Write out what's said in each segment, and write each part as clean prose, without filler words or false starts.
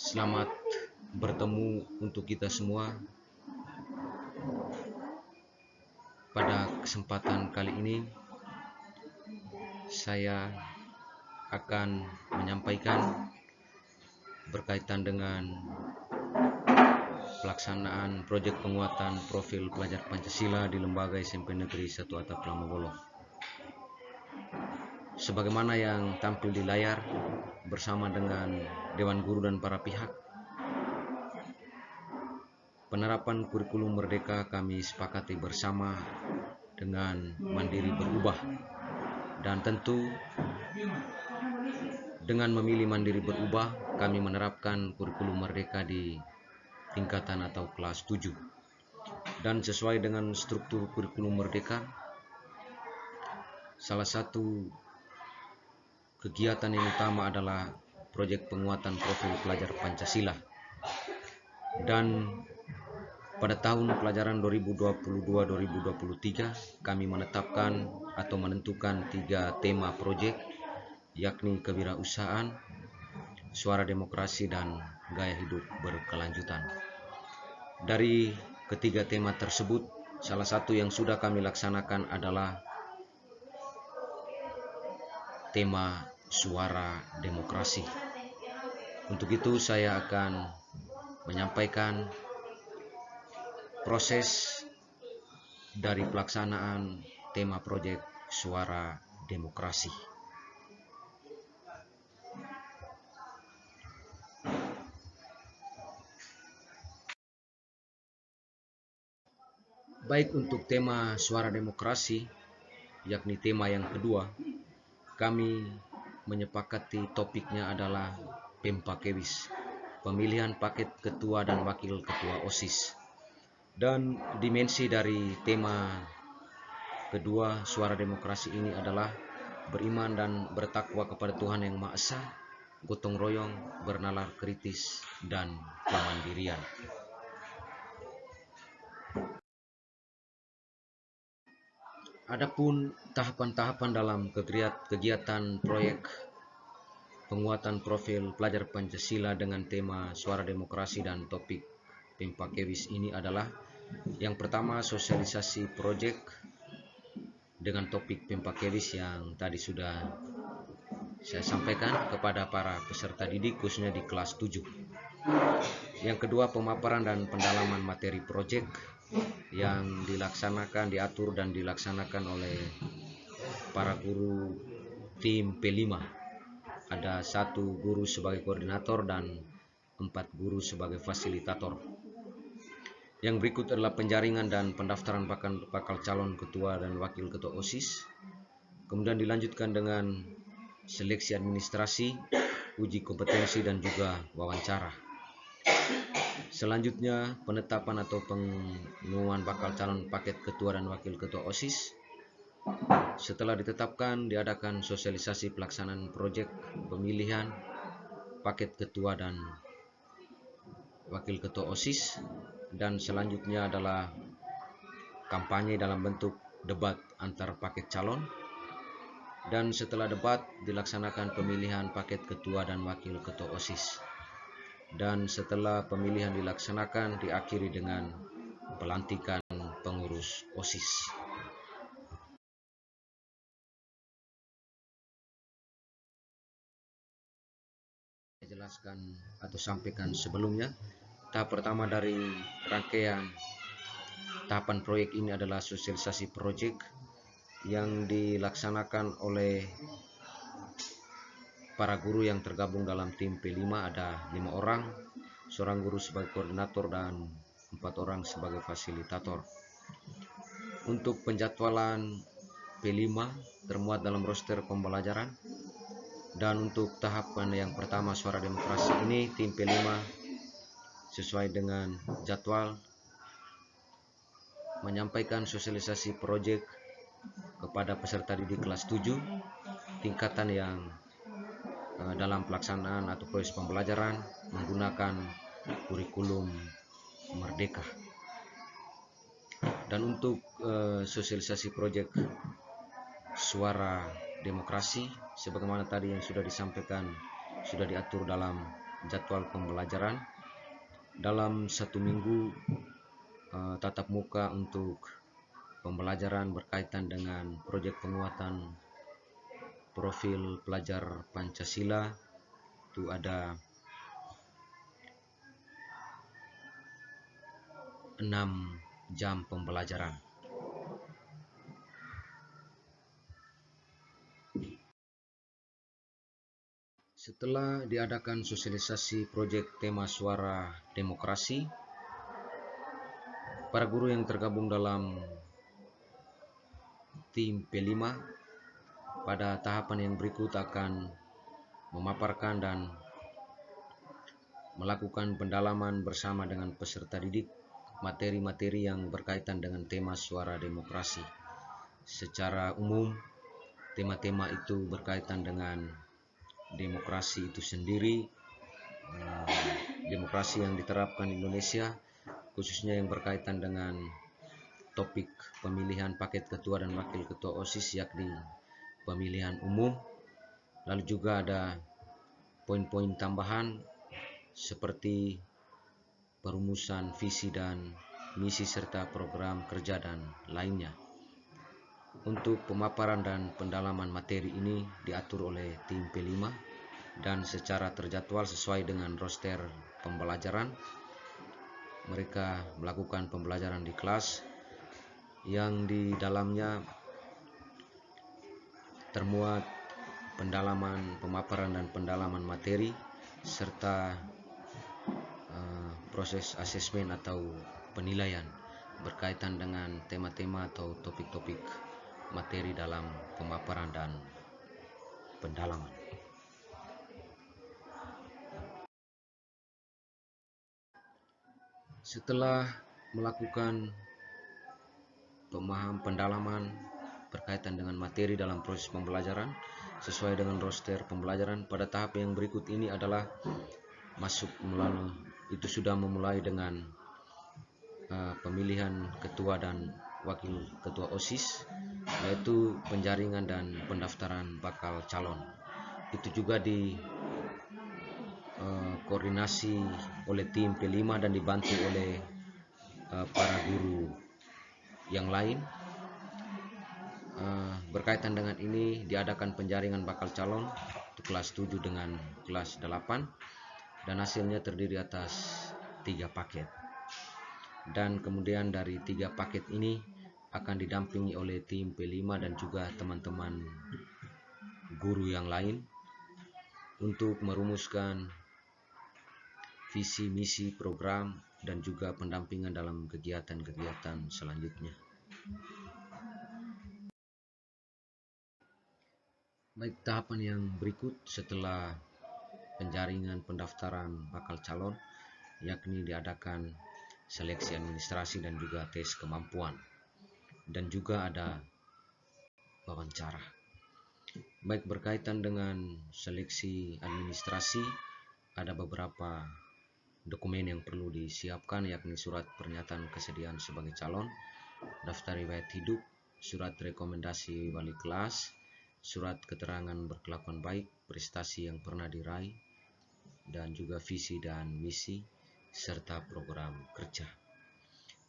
Selamat bertemu untuk kita semua. Pada kesempatan kali ini, saya akan menyampaikan berkaitan dengan pelaksanaan proyek penguatan profil pelajar Pancasila di Lembaga SMP Negeri 1 Atap Lamagolo. Sebagaimana yang tampil di layar, bersama dengan Dewan Guru dan para pihak, penerapan kurikulum merdeka kami sepakati bersama dengan mandiri berubah, dan tentu dengan memilih mandiri berubah kami menerapkan kurikulum merdeka di tingkatan atau kelas 7. Dan sesuai dengan struktur kurikulum merdeka, salah satu kegiatan yang utama adalah proyek penguatan profil pelajar Pancasila. Dan pada tahun pelajaran 2022-2023 kami menetapkan atau menentukan 3 tema proyek, yakni kewirausahaan, suara demokrasi, dan gaya hidup berkelanjutan. Dari ketiga tema tersebut, salah satu yang sudah kami laksanakan adalah tema suara demokrasi. Untuk itu saya akan menyampaikan proses dari pelaksanaan tema proyek suara demokrasi. Baik, untuk tema suara demokrasi, yakni tema yang kedua, kami menyepakati topiknya adalah Pempakewis, pemilihan paket ketua dan wakil ketua OSIS. Dan dimensi dari tema kedua suara demokrasi ini adalah beriman dan bertakwa kepada Tuhan Yang Maha Esa, gotong royong, bernalar kritis, dan kemandirian. Adapun tahapan-tahapan dalam kegiatan proyek penguatan profil pelajar Pancasila dengan tema suara demokrasi dan topik Pempakewis ini adalah: yang pertama, sosialisasi proyek dengan topik Pempakewis yang tadi sudah saya sampaikan kepada para peserta didik khususnya di kelas 7. Yang kedua, pemaparan dan pendalaman materi proyek yang diatur dan dilaksanakan oleh para guru tim P5. Ada 1 guru sebagai koordinator dan 4 guru sebagai fasilitator. Yang berikut adalah penjaringan dan pendaftaran bakal calon ketua dan wakil ketua OSIS. Kemudian dilanjutkan dengan seleksi administrasi, uji kompetensi, dan juga wawancara. Selanjutnya, penetapan atau pengumuman bakal calon paket ketua dan wakil ketua OSIS. Setelah ditetapkan, diadakan sosialisasi pelaksanaan proyek pemilihan paket ketua dan wakil ketua OSIS. Dan selanjutnya adalah kampanye dalam bentuk debat antar paket calon. Dan setelah debat, dilaksanakan pemilihan paket ketua dan wakil ketua OSIS. Dan setelah pemilihan dilaksanakan, diakhiri dengan pelantikan pengurus OSIS. Saya jelaskan atau sampaikan sebelumnya, tahap pertama dari rangkaian tahapan proyek ini adalah sosialisasi proyek yang dilaksanakan oleh para guru yang tergabung dalam tim P5. Ada 5 orang, seorang guru sebagai koordinator dan 4 orang sebagai fasilitator. Untuk penjadwalan P5 termuat dalam roster pembelajaran. Dan untuk tahapan yang pertama suara demokrasi ini, tim P5 sesuai dengan jadwal menyampaikan sosialisasi proyek kepada peserta didik kelas 7 tingkatan yang dalam pelaksanaan atau proses pembelajaran menggunakan kurikulum merdeka. Dan untuk sosialisasi proyek suara demokrasi, sebagaimana tadi yang sudah disampaikan, sudah diatur dalam jadwal pembelajaran dalam 1 minggu. Tatap muka untuk pembelajaran berkaitan dengan proyek penguatan profil pelajar Pancasila itu ada 6 jam pembelajaran. Setelah diadakan sosialisasi proyek tema suara demokrasi, para guru yang tergabung dalam tim P5 pada tahapan yang berikut akan memaparkan dan melakukan pendalaman bersama dengan peserta didik materi-materi yang berkaitan dengan tema suara demokrasi. Secara umum, tema-tema itu berkaitan dengan demokrasi itu sendiri, demokrasi yang diterapkan di Indonesia, khususnya yang berkaitan dengan topik pemilihan paket ketua dan wakil ketua OSIS, yakni pemilihan umum. Lalu juga ada poin-poin tambahan seperti perumusan visi dan misi serta program kerja dan lainnya. Untuk pemaparan dan pendalaman materi ini diatur oleh tim P5 dan secara terjadwal sesuai dengan roster pembelajaran. Mereka melakukan pembelajaran di kelas yang di dalamnya termuat pendalaman, pemaparan dan pendalaman materi serta proses asesmen atau penilaian berkaitan dengan tema-tema atau topik-topik materi dalam pemaparan dan pendalaman. Setelah melakukan pendalaman berkaitan dengan materi dalam proses pembelajaran sesuai dengan roster pembelajaran, pada tahap yang berikut ini adalah sudah memulai dengan pemilihan ketua dan wakil ketua OSIS, yaitu penjaringan dan pendaftaran bakal calon. Itu juga koordinasi oleh tim P5 dan dibantu oleh para guru yang lain. Berkaitan dengan ini diadakan penjaringan bakal calon untuk kelas 7 dengan kelas 8 dan hasilnya terdiri atas 3 paket. Dan kemudian dari 3 paket ini akan didampingi oleh tim P5 dan juga teman-teman guru yang lain untuk merumuskan visi, misi, program, dan juga pendampingan dalam kegiatan-kegiatan selanjutnya. Baik, tahapan yang berikut setelah penjaringan pendaftaran bakal calon, yakni diadakan seleksi administrasi dan juga tes kemampuan, dan juga ada wawancara. Baik, berkaitan dengan seleksi administrasi, ada beberapa dokumen yang perlu disiapkan, yakni surat pernyataan kesediaan sebagai calon, daftar riwayat hidup, surat rekomendasi wali kelas, surat keterangan berkelakuan baik, prestasi yang pernah diraih, dan juga visi dan misi serta program kerja.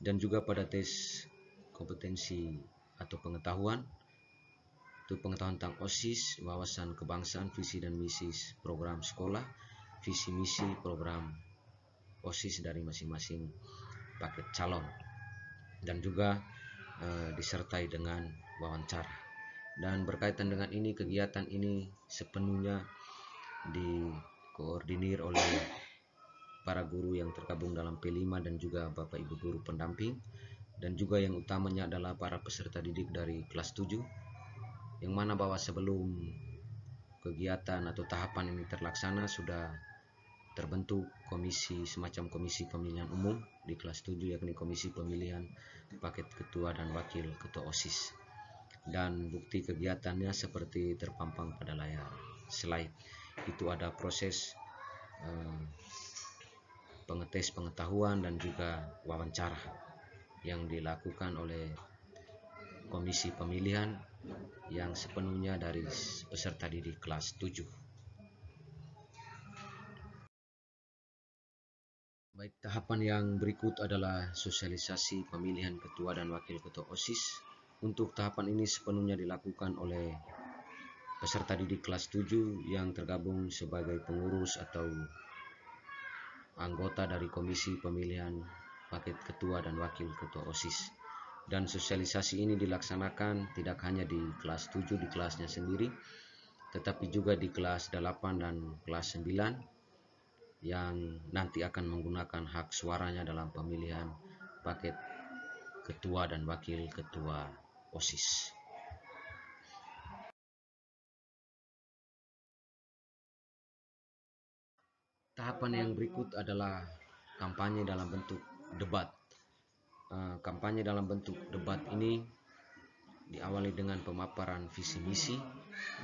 Dan juga pada tes kompetensi atau pengetahuan, itu pengetahuan tentang OSIS, wawasan kebangsaan, visi dan misi program sekolah, visi misi program OSIS dari masing-masing paket calon, dan juga disertai dengan wawancara. Dan berkaitan dengan ini, kegiatan ini sepenuhnya dikoordinir oleh para guru yang tergabung dalam P5 dan juga Bapak Ibu guru pendamping, dan juga yang utamanya adalah para peserta didik dari kelas 7, yang mana bahwa sebelum kegiatan atau tahapan ini terlaksana sudah terbentuk semacam komisi pemilihan umum di kelas 7, yakni komisi pemilihan paket ketua dan wakil ketua OSIS. Dan bukti kegiatannya seperti terpampang pada layar slide. Itu ada proses pengetes pengetahuan dan juga wawancara yang dilakukan oleh komisi pemilihan yang sepenuhnya dari peserta didik kelas 7. Baik, tahapan yang berikut adalah sosialisasi pemilihan ketua dan wakil ketua OSIS. Untuk tahapan ini sepenuhnya dilakukan oleh peserta didik kelas 7 yang tergabung sebagai pengurus atau anggota dari komisi pemilihan paket ketua dan wakil ketua OSIS. Dan sosialisasi ini dilaksanakan tidak hanya di kelas 7 di kelasnya sendiri, tetapi juga di kelas 8 dan kelas 9 yang nanti akan menggunakan hak suaranya dalam pemilihan paket ketua dan wakil ketua OSIS. Tahapan yang berikut adalah kampanye dalam bentuk debat. Kampanye dalam bentuk debat ini diawali dengan pemaparan visi misi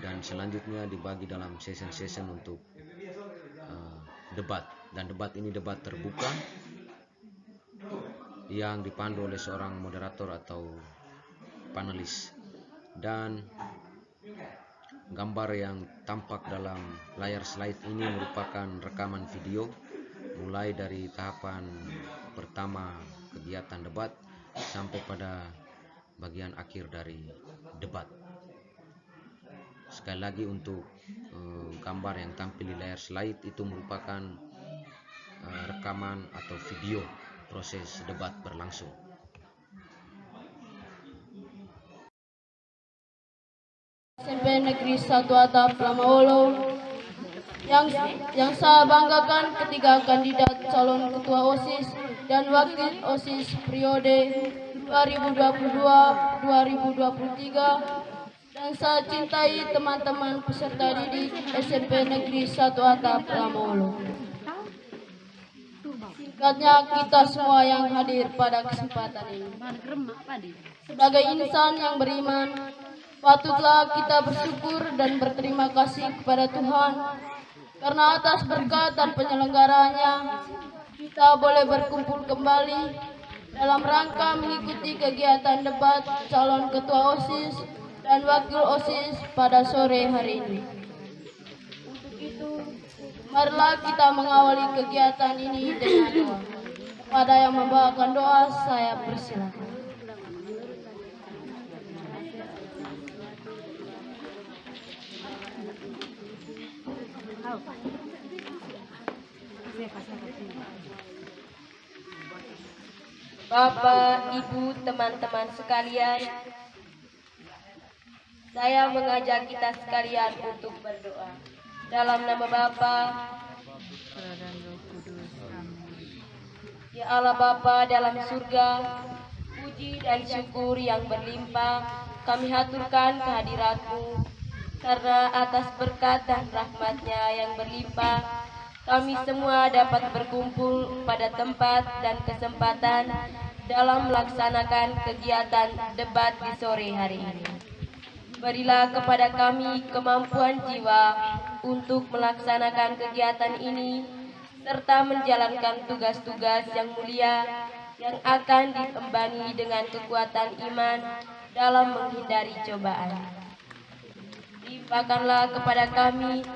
dan selanjutnya dibagi dalam sesi-sesi untuk debat, dan debat ini debat terbuka yang dipandu oleh seorang moderator atau panelis, dan gambar yang tampak dalam layar slide ini merupakan rekaman video mulai dari tahapan pertama kegiatan debat sampai pada bagian akhir dari debat. Sekali lagi, untuk gambar yang tampil di layar slide itu merupakan rekaman atau video proses debat berlangsung. SMP Negeri 1 Atap Lamawolo yang saya banggakan ketiga kandidat calon ketua OSIS dan wakil OSIS periode 2022-2023, dan saya cintai teman-teman peserta didik SMP Negeri 1 Atap Lamawolo. Singkatnya, kita semua yang hadir pada kesempatan ini sebagai insan yang beriman, patutlah kita bersyukur dan berterima kasih kepada Tuhan karena atas berkat dan penyelenggaranya kita boleh berkumpul kembali dalam rangka mengikuti kegiatan debat calon ketua OSIS dan wakil OSIS pada sore hari ini. Untuk itu, marilah kita mengawali kegiatan ini dengan doa. Kepada yang membawakan doa, saya persilakan. Bapak, Ibu, teman-teman sekalian, saya mengajak kita sekalian untuk berdoa. Dalam nama Bapa dan Roh Kudus. Ya Allah Bapa dalam surga, puji dan syukur yang berlimpah kami haturkan kehadirat-Mu, karena atas berkat dan rahmat-Nya yang berlimpah kami semua dapat berkumpul pada tempat dan kesempatan dalam melaksanakan kegiatan debat di sore hari ini. Berilah kepada kami kemampuan jiwa untuk melaksanakan kegiatan ini, serta menjalankan tugas-tugas yang mulia yang akan diembangi dengan kekuatan iman dalam menghindari cobaan. Limpahkanlah kepada kami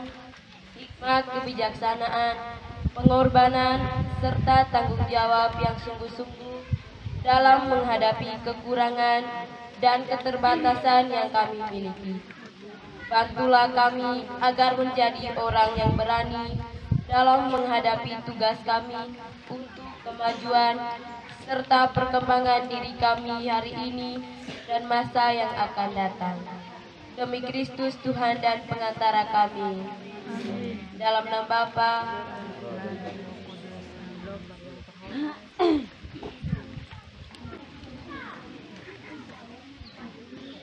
hikmat kebijaksanaan, pengorbanan, serta tanggung jawab yang sungguh-sungguh dalam menghadapi kekurangan dan keterbatasan yang kami miliki. Bantulah kami agar menjadi orang yang berani dalam menghadapi tugas kami untuk kemajuan serta perkembangan diri kami hari ini dan masa yang akan datang. Demi Kristus Tuhan dan pengantara kami. Dalam nama Bapa.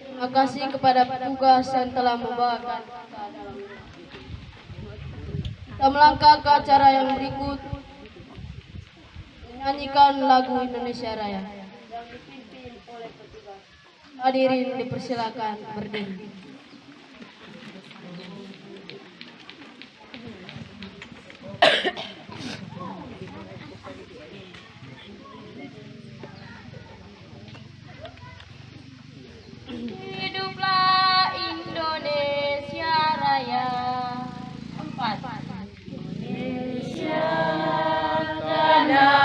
Terima kasih kepada petugas yang telah membawakan kita dalam ini. Kita melangkah ke acara yang berikut, menyanyikan lagu Indonesia Raya yang dipimpin oleh petugas. Hadirin dipersilakan berdiri. Hiduplah Indonesia Raya. 4. Indonesia tanah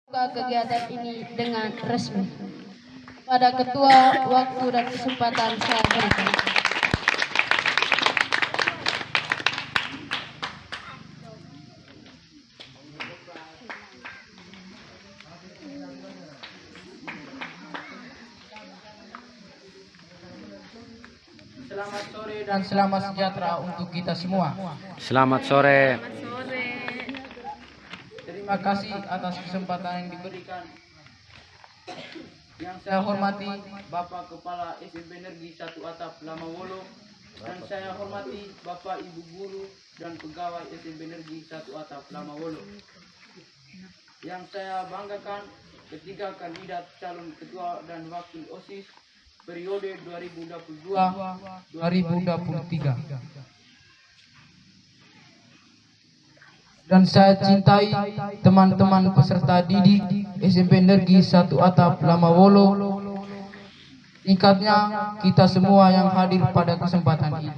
Buka kegiatan ini dengan resmi. Pada ketua, waktu dan kesempatan saya berikan. Selamat sore dan selamat sejahtera untuk kita semua. Selamat sore. Terima kasih atas kesempatan yang diberikan. Yang saya hormati Bapak Kepala SMP Negeri 1 Atap Lamawolo, dan saya hormati Bapak Ibu Guru dan pegawai SMP Negeri 1 Atap Lamawolo. Yang saya banggakan ketiga kandidat calon ketua dan wakil OSIS periode 2022-2023. Dan saya cintai teman-teman peserta didik SMP Negeri 1 Atap Lamawolo, tingkatnya kita semua yang hadir pada kesempatan ini.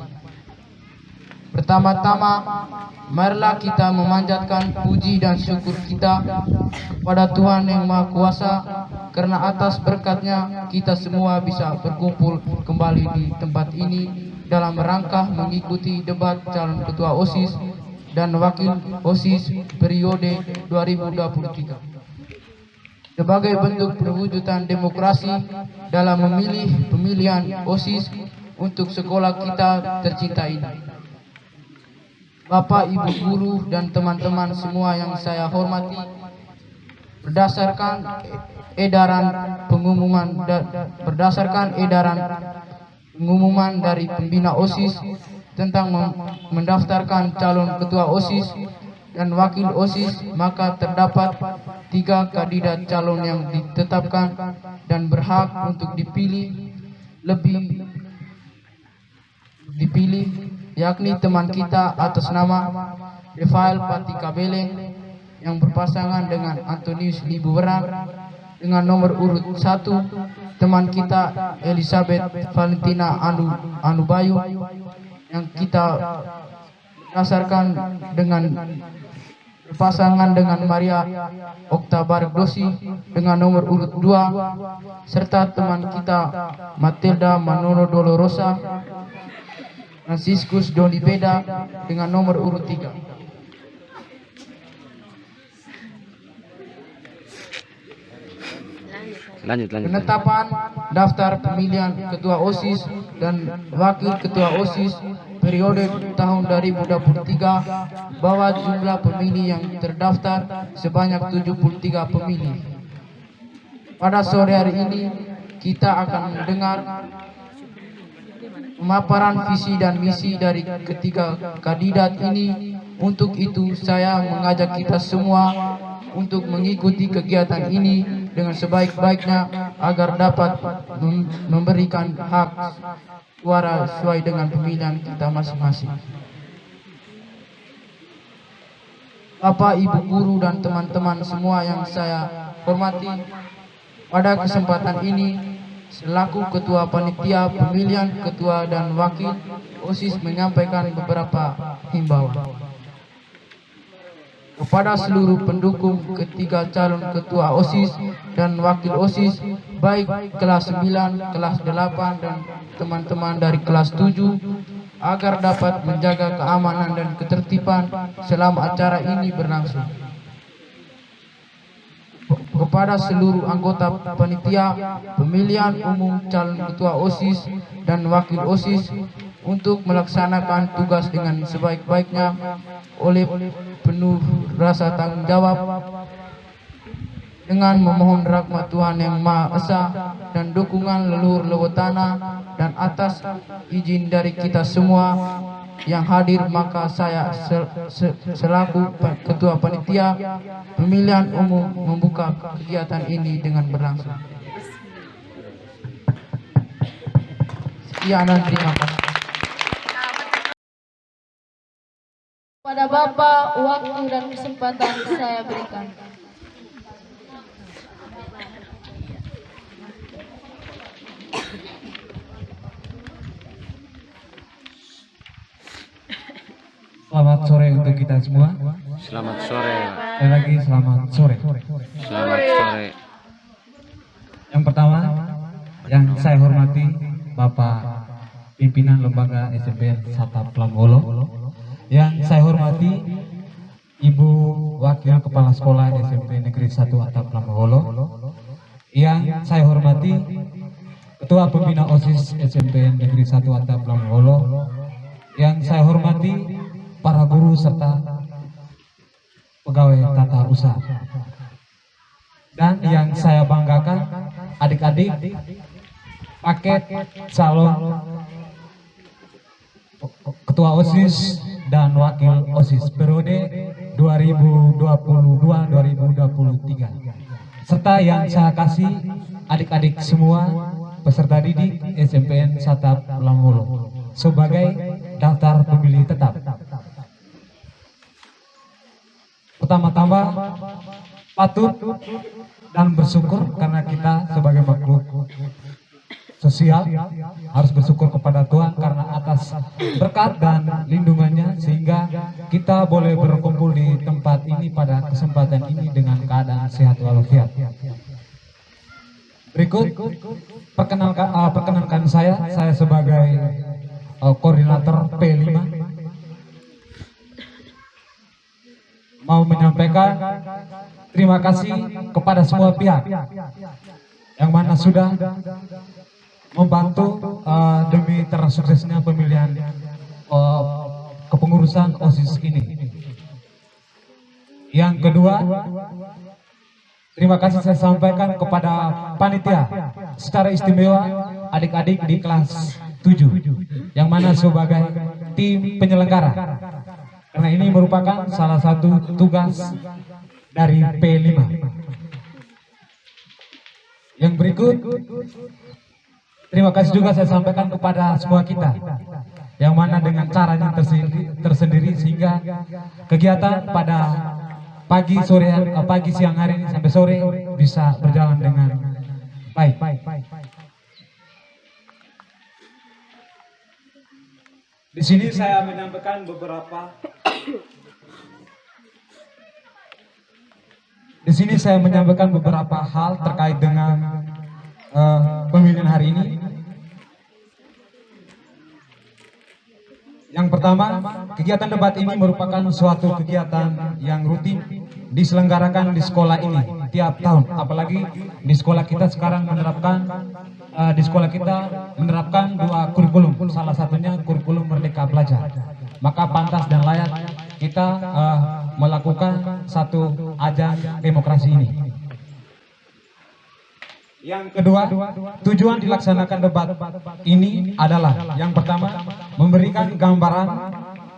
Pertama-tama, marilah kita memanjatkan puji dan syukur kita kepada Tuhan Yang Maha Kuasa, karena atas berkatnya kita semua bisa berkumpul kembali di tempat ini dalam rangka mengikuti debat calon ketua OSIS dan wakil OSIS periode 2023. Sebagai bentuk perwujudan demokrasi dalam memilih pemilihan OSIS untuk sekolah kita tercinta ini. Bapak, Ibu Guru, dan teman-teman semua yang saya hormati, berdasarkan edaran pengumuman dari pembina OSIS tentang mendaftarkan calon ketua OSIS dan wakil OSIS, maka terdapat 3 kandidat calon yang ditetapkan dan berhak untuk dipilih, yakni teman kita atas nama Rafael Patika Beleng yang berpasangan dengan Antonius Libuweran, dengan nomor urut 1 teman kita Elizabeth Valentina Anubayu yang kita berdasarkan dengan berpasangan dengan Maria Oktabardosi dengan nomor urut 2, serta teman kita Matilda Manono Dolorosa Franciscus Dolibeda dengan nomor urut 3. Lanjut. Penetapan daftar pemilihan ketua OSIS dan wakil ketua OSIS periode tahun 2023 bahwa jumlah pemilih yang terdaftar sebanyak 73 pemilih. Pada sore hari ini kita akan mendengar pemaparan visi dan misi dari ketiga kandidat ini. Untuk itu saya mengajak kita semua untuk mengikuti kegiatan ini dengan sebaik-baiknya agar dapat memberikan hak suara sesuai dengan pemilihan kita masing-masing. Bapak, Ibu Guru, dan teman-teman semua yang saya hormati, pada kesempatan ini selaku Ketua Panitia Pemilihan Ketua dan Wakil OSIS menyampaikan beberapa himbauan kepada seluruh pendukung ketiga calon ketua OSIS dan wakil OSIS, baik kelas 9, kelas 8, dan teman-teman dari kelas 7, agar dapat menjaga keamanan dan ketertiban selama acara ini berlangsung. Kepada seluruh anggota panitia pemilihan umum calon ketua OSIS dan wakil OSIS untuk melaksanakan tugas dengan sebaik-baiknya oleh penuh rasa tanggung jawab, dengan memohon rahmat Tuhan Yang Maha Esa dan dukungan leluhur lewetana, dan atas izin dari kita semua yang hadir, maka saya selaku Ketua Panitia Pemilihan Umum membuka kegiatan ini dengan berlangsung. Sekian dan terima kasih. Pada Bapak, waktu dan kesempatan saya berikan. Selamat sore untuk kita semua. Selamat sore. sekali lagi selamat sore. Selamat sore. Yang pertama, yang saya hormati Bapak Pimpinan Lembaga SMPN Satap Lamholo. Yang saya hormati Ibu Wakil Kepala Sekolah SMP Negeri 1 Atap Lamholo. Yang saya hormati Ketua Pembina OSIS SMP Negeri 1 Atap Lamholo. Yang saya hormati para guru serta pegawai tata usaha. Dan yang saya banggakan adik-adik paket calon ketua OSIS dan wakil OSIS periode 2022-2023. Serta yang saya kasih adik-adik semua peserta didik SMPN Satap Lamholo sebagai daftar pemilih tetap. Pertama-tama patut dan bersyukur karena kita sebagai makhluk sosial harus bersyukur kepada Tuhan karena atas berkat dan lindungannya sehingga kita boleh berkumpul di tempat ini pada kesempatan ini dengan keadaan sehat walafiat. Berikut perkenalkan saya sebagai koordinator P5 mau menyampaikan terima kasih kepada semua pihak yang mana sudah membantu demi tersuksesnya pemilihan kepengurusan OSIS ini. Yang kedua, terima kasih saya sampaikan kepada panitia secara istimewa adik-adik di kelas 7 yang mana sebagai tim penyelenggara. Karena ini merupakan salah satu tugas dari P5. Yang berikut, terima kasih juga saya sampaikan kepada semua kita, yang mana dengan caranya tersendiri sehingga kegiatan pada pagi siang hari ini sampai sore bisa berjalan dengan baik. Di sini saya menyampaikan beberapa hal terkait dengan pemilihan hari ini. Yang pertama, kegiatan debat ini merupakan suatu kegiatan yang rutin diselenggarakan di sekolah ini tiap tahun. Apalagi di sekolah kita sekarang menerapkan dua kurikulum. Salah satunya kurikulum Merdeka Belajar. Maka pantas dan layak kita melakukan satu ajang demokrasi ini. Yang kedua, tujuan dilaksanakan debat ini adalah yang pertama, memberikan gambaran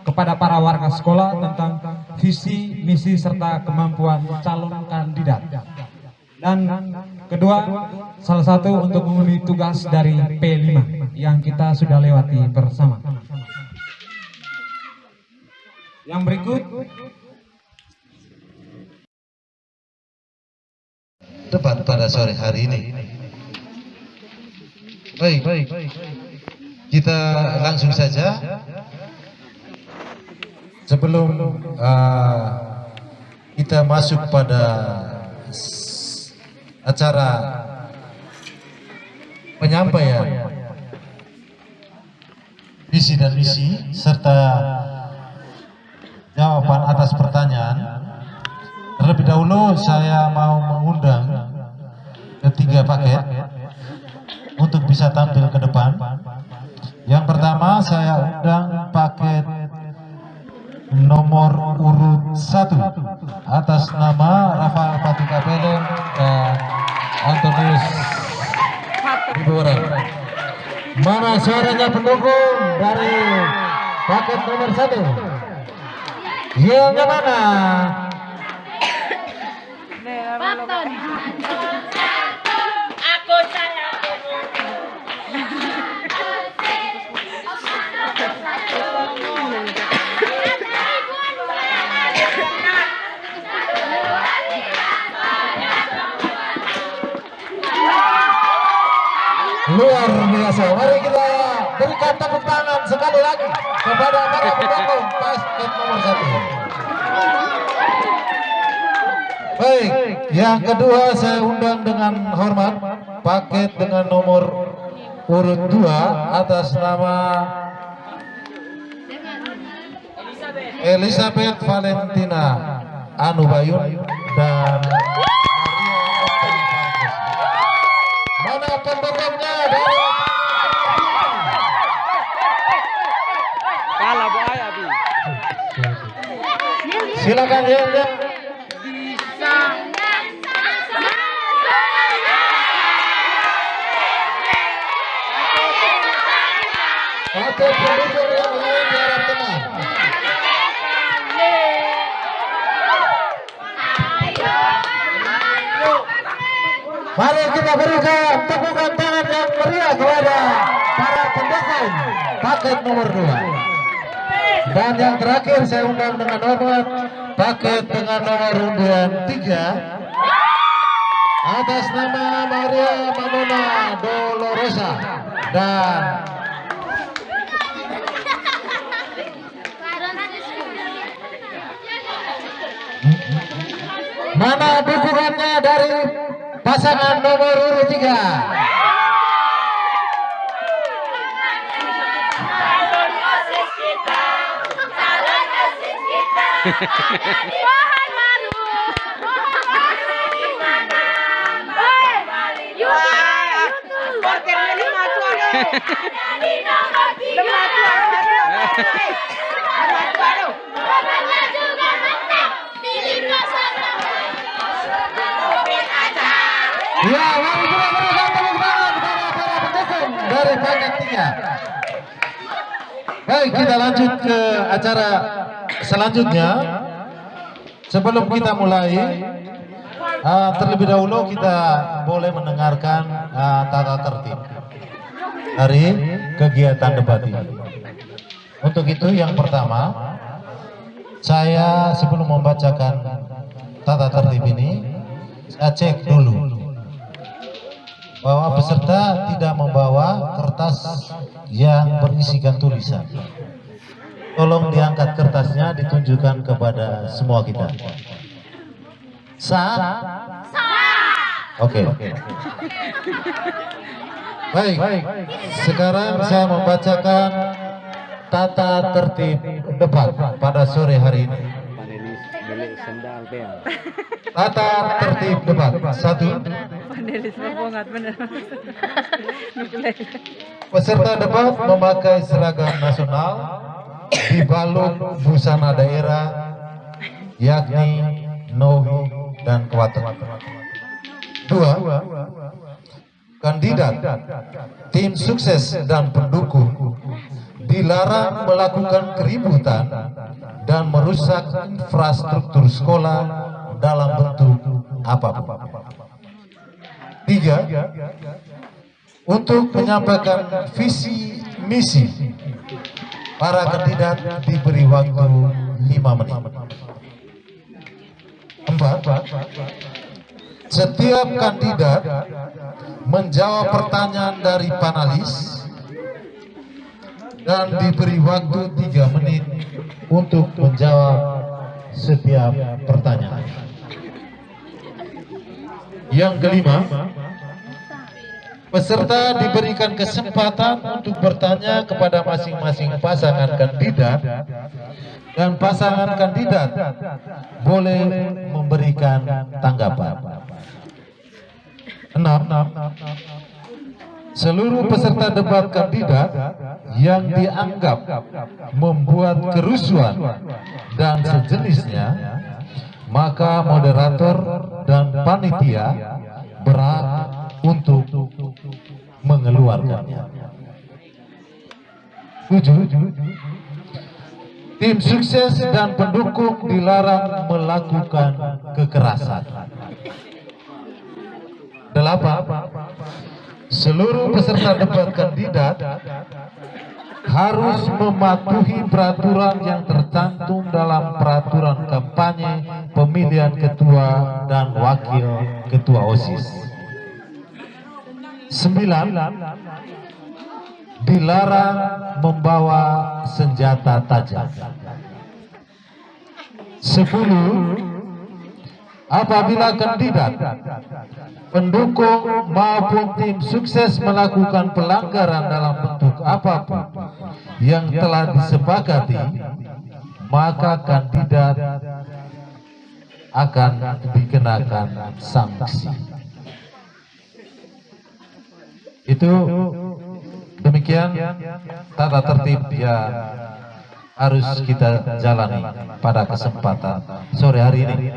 kepada para warga sekolah tentang visi, misi, serta kemampuan calon kandidat. Dan kedua, salah satu untuk memenuhi tugas dari P5 yang kita sudah lewati bersama. Yang berikut, debat pada sore hari ini. Baik, kita langsung saja. Sebelum kita masuk pada acara penyampaian visi dan misi serta jawaban atas pertanyaan, terlebih dahulu saya mau mengundang ketiga paket untuk bisa tampil ke depan. Yang pertama saya undang paket nomor urut 1 atas nama Rafael Patika Pelem dan Antonius Riburan. Mana suaranya pendukung dari paket nomor 1? Yang mana? Aku saya. Luar biasa. Mari kita berikan tepuk tangan sekali lagi kepada para pendukung paket nomor 1. Baik, yang kedua saya undang dengan hormat paket dengan nomor urut 2 atas nama Elizabeth Valentina Anubayun dan mana pendukungnya dari Kalah Bu Ayah, Bi. silakan ya. Atau pendukung yang lain di arah tengah. Mari kita berikan tepukan tangan yang meriah kepada para pendukung paket nomor 2. Dan yang terakhir saya undang dengan hormat paket dengan nomor undian 3 atas nama Maria Manona Dolorosa dan mana dukungannya dari pasangan nomor urut 3? Ya, mari kita berikan tepuk tangan kepada para pendukung dari paket 3. Baik, kita lanjut ke acara selanjutnya. Sebelum kita mulai, terlebih dahulu kita boleh mendengarkan tata tertib dari kegiatan debat ini. Untuk itu yang pertama, saya sebelum membacakan tata tertib ini, saya cek dulu bahwa peserta tidak membawa kertas yang berisikan tulisan. Tolong diangkat kertasnya, ditunjukkan kepada semua kita. Sah? Oke. Baik. Sekarang saya membacakan tata tertib debat pada sore hari ini. Tata tertib debat 1. Peserta debat memakai seragam nasional dibalut busana daerah yakni Nowi dan Kewaten. 2. Kandidat, tim sukses dan pendukung dilarang melakukan keributan dan merusak infrastruktur sekolah dalam bentuk apapun. 3. Untuk menyampaikan visi misi, para kandidat diberi waktu 5 menit. 4. Setiap kandidat menjawab pertanyaan dari panelis dan diberi waktu 3 menit untuk menjawab setiap pertanyaan. Yang kelima, peserta diberikan kesempatan untuk bertanya kepada masing-masing pasangan kandidat dan pasangan kandidat boleh memberikan tanggapan. 6. Seluruh peserta debat kandidat yang dianggap membuat kerusuhan dan sejenisnya, maka moderator dan panitia berhak untuk mengeluarkannya. 7. Tim sukses dan pendukung dilarang melakukan kekerasan. 8. Seluruh peserta debat kandidat harus mematuhi peraturan yang tercantum dalam peraturan kampanye pemilihan ketua dan wakil ketua OSIS. 9. Dilarang membawa senjata tajam. 10. apabila kandidat, pendukung maupun tim sukses melakukan pelanggaran dalam bentuk apapun yang telah disepakati, maka kandidat akan dikenakan sanksi. Itu demikian tata tertib yang harus kita jalani pada kesempatan sore hari ini.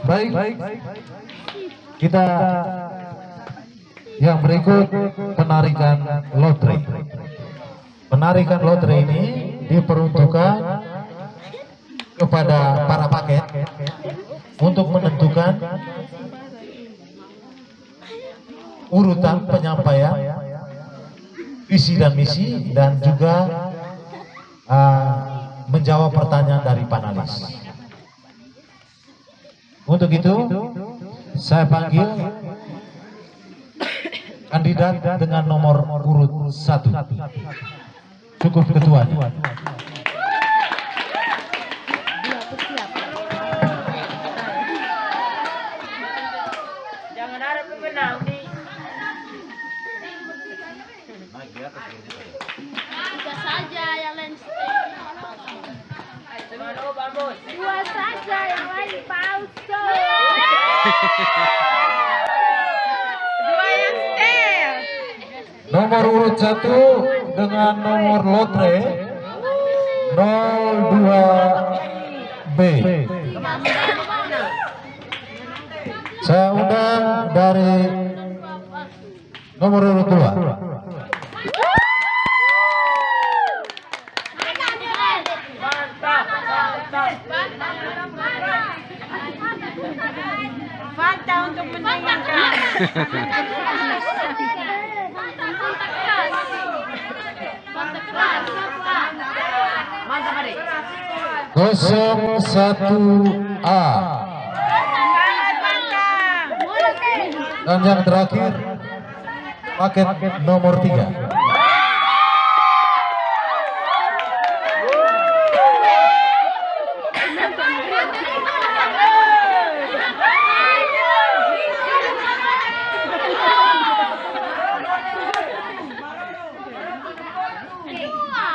Baik, kita yang berikut penarikan lotre. Penarikan lotre ini diperuntukkan kepada para paket untuk menentukan urutan penyampaian visi dan misi dan juga menjawab pertanyaan dari panelis. Untuk itu saya panggil kandidat dengan nomor urut 1. Cukup ketuanya. Jangan ada pemenang di. Tiga saja yang lain. Dua saja yang lain palsu. Dua yang setel. Nomor urut 1 dengan nomor lotre 02B. Saya undang dari nomor urut 2. Fanta untuk menyenangkan. Mantap adik. 01A. Dan yang terakhir paket nomor 3.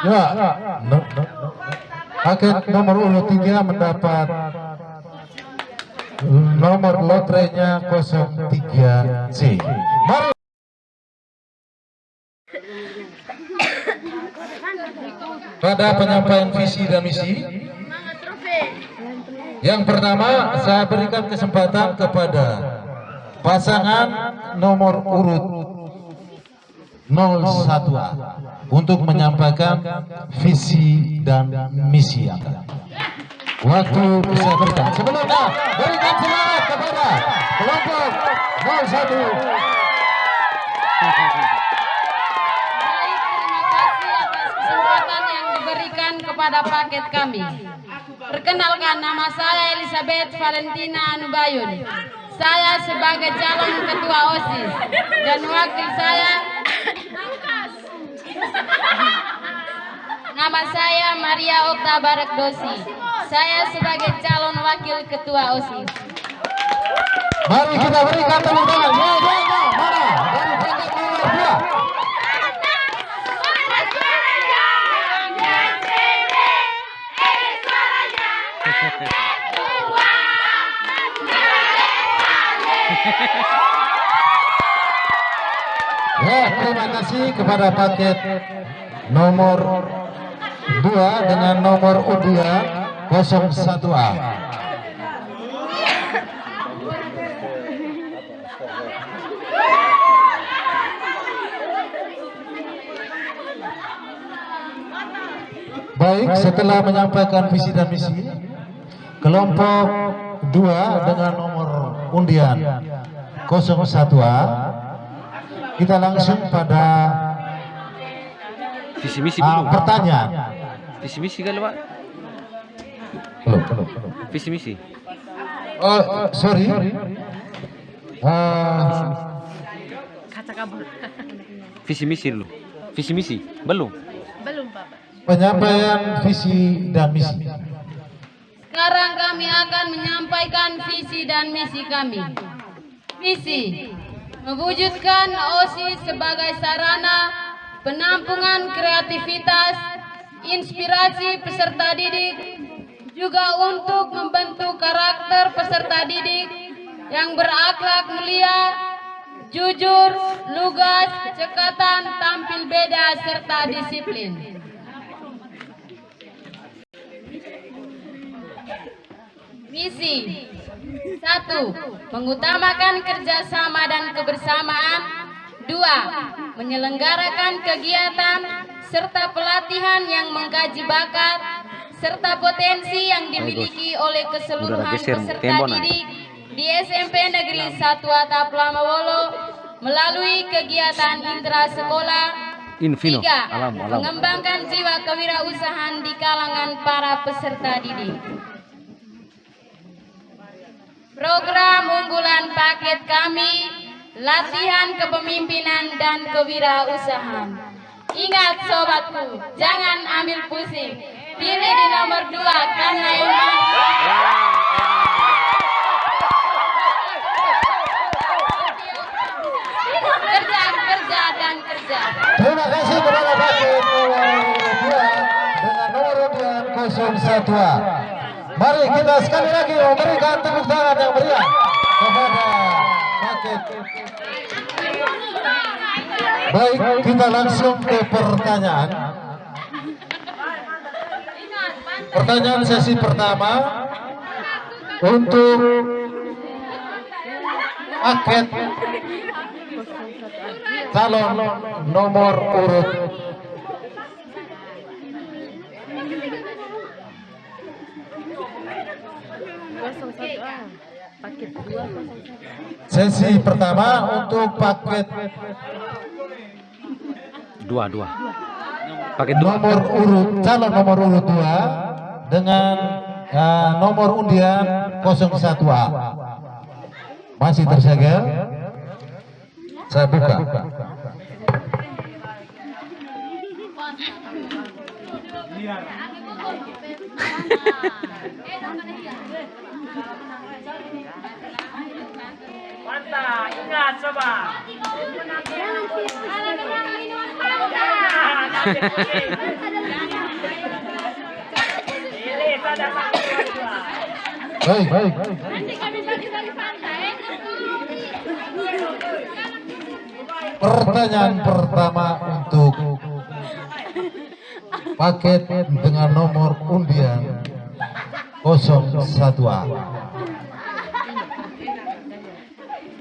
Ya, paket nomor urut 3 mendapat nomor lotrenya 03C. Mari. Pada penyampaian visi dan misi, yang pertama saya berikan kesempatan kepada pasangan nomor urut 01A untuk menyampaikan visi dan misi Anda. Waktu saya berikan. Sebelumnya berikan semangat kepada kelompok 01. Kesempatan yang diberikan kepada paket kami. Perkenalkan, nama saya Elizabeth Valentina Anubayun. Saya sebagai calon ketua OSIS dan wakil saya nama saya Maria Okta Barakdosi. Saya sebagai calon wakil ketua OSIS. Mari kita berikan tepuk tangan. Ya, mana? Dari paket nomor 2. Ya, terima kasih kepada paket nomor 2 dengan nomor undian 01A. Baik, setelah menyampaikan visi dan misi, kelompok 2 dengan nomor undian 01A, kita langsung pada Visi misi belum. pertanyaan. Visi misi kan Pak? Belum. Visi misi. Oh, sorry. Visi misi dulu. Visi misi belum. Belum, Bapak. Penyampaian visi dan misi. Sekarang kami akan menyampaikan visi dan misi kami. Visi, mewujudkan OSIS sebagai sarana penampungan kreativitas, inspirasi peserta didik, juga untuk membentuk karakter peserta didik yang berakhlak mulia, jujur, lugas, cekatan, tampil beda, serta disiplin. Misi 1. Mengutamakan kerjasama dan kebersamaan. 2. Menyelenggarakan kegiatan serta pelatihan yang mengkaji bakat serta potensi yang dimiliki oleh keseluruhan peserta didik di SMP Negeri 1 Atap Lamawolo melalui kegiatan intrasekolah. 3. Mengembangkan jiwa kewirausahaan di kalangan para peserta didik. Program unggulan paket kami, latihan kepemimpinan dan kewirausahaan. Ingat sobatku, jangan ambil pusing. Pilih di nomor 2 karena emang kerja dan kerja. Terima kasih kepada paket nomor 2 dengan nomor undian 01. Mari kita sekali lagi memberikan tepuk tangan yang meriah kepada paket. Baik, kita langsung ke pertanyaan. Pertanyaan sesi pertama untuk paket calon nomor urut sesi pertama untuk paket nomor urut calon nomor urut 2 dengan nomor undian 01A masih tersegel. Saya buka. Mantap, ingat coba. Baik. Pertanyaan pertama untuk paket dengan nomor undian 01A.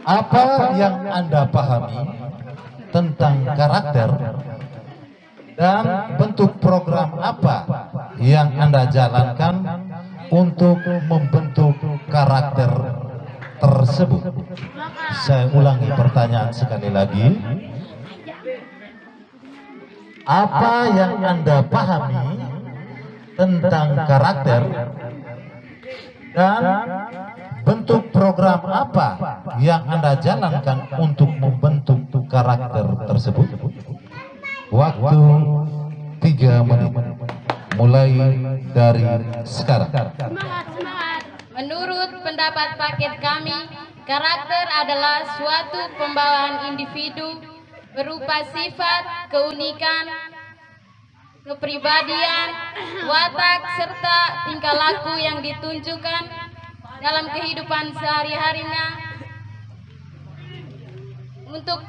Apa yang Anda pahami tentang karakter dan bentuk program apa yang Anda jalankan untuk membentuk karakter tersebut? Saya ulangi pertanyaan sekali lagi. Apa yang Anda pahami tentang karakter dan bentuk program apa yang Anda jalankan untuk membentuk karakter tersebut? Waktu 3 menit mulai dari sekarang. Menurut pendapat paket kami, karakter adalah suatu pembawaan individu berupa sifat, keunikan, kepribadian, watak, serta tingkah laku yang ditunjukkan dalam kehidupan sehari-harinya untuk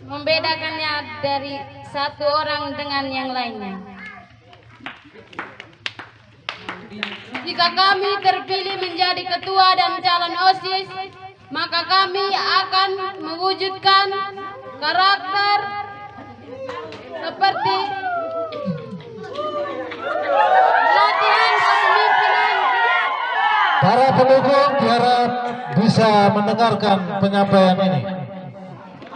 membedakannya dari satu orang dengan yang lainnya. Jika kami terpilih menjadi ketua dan calon OSIS, maka kami akan mewujudkan karakter seperti latihan kepemimpinan. Para pendukung diharap bisa mendengarkan penyampaian ini.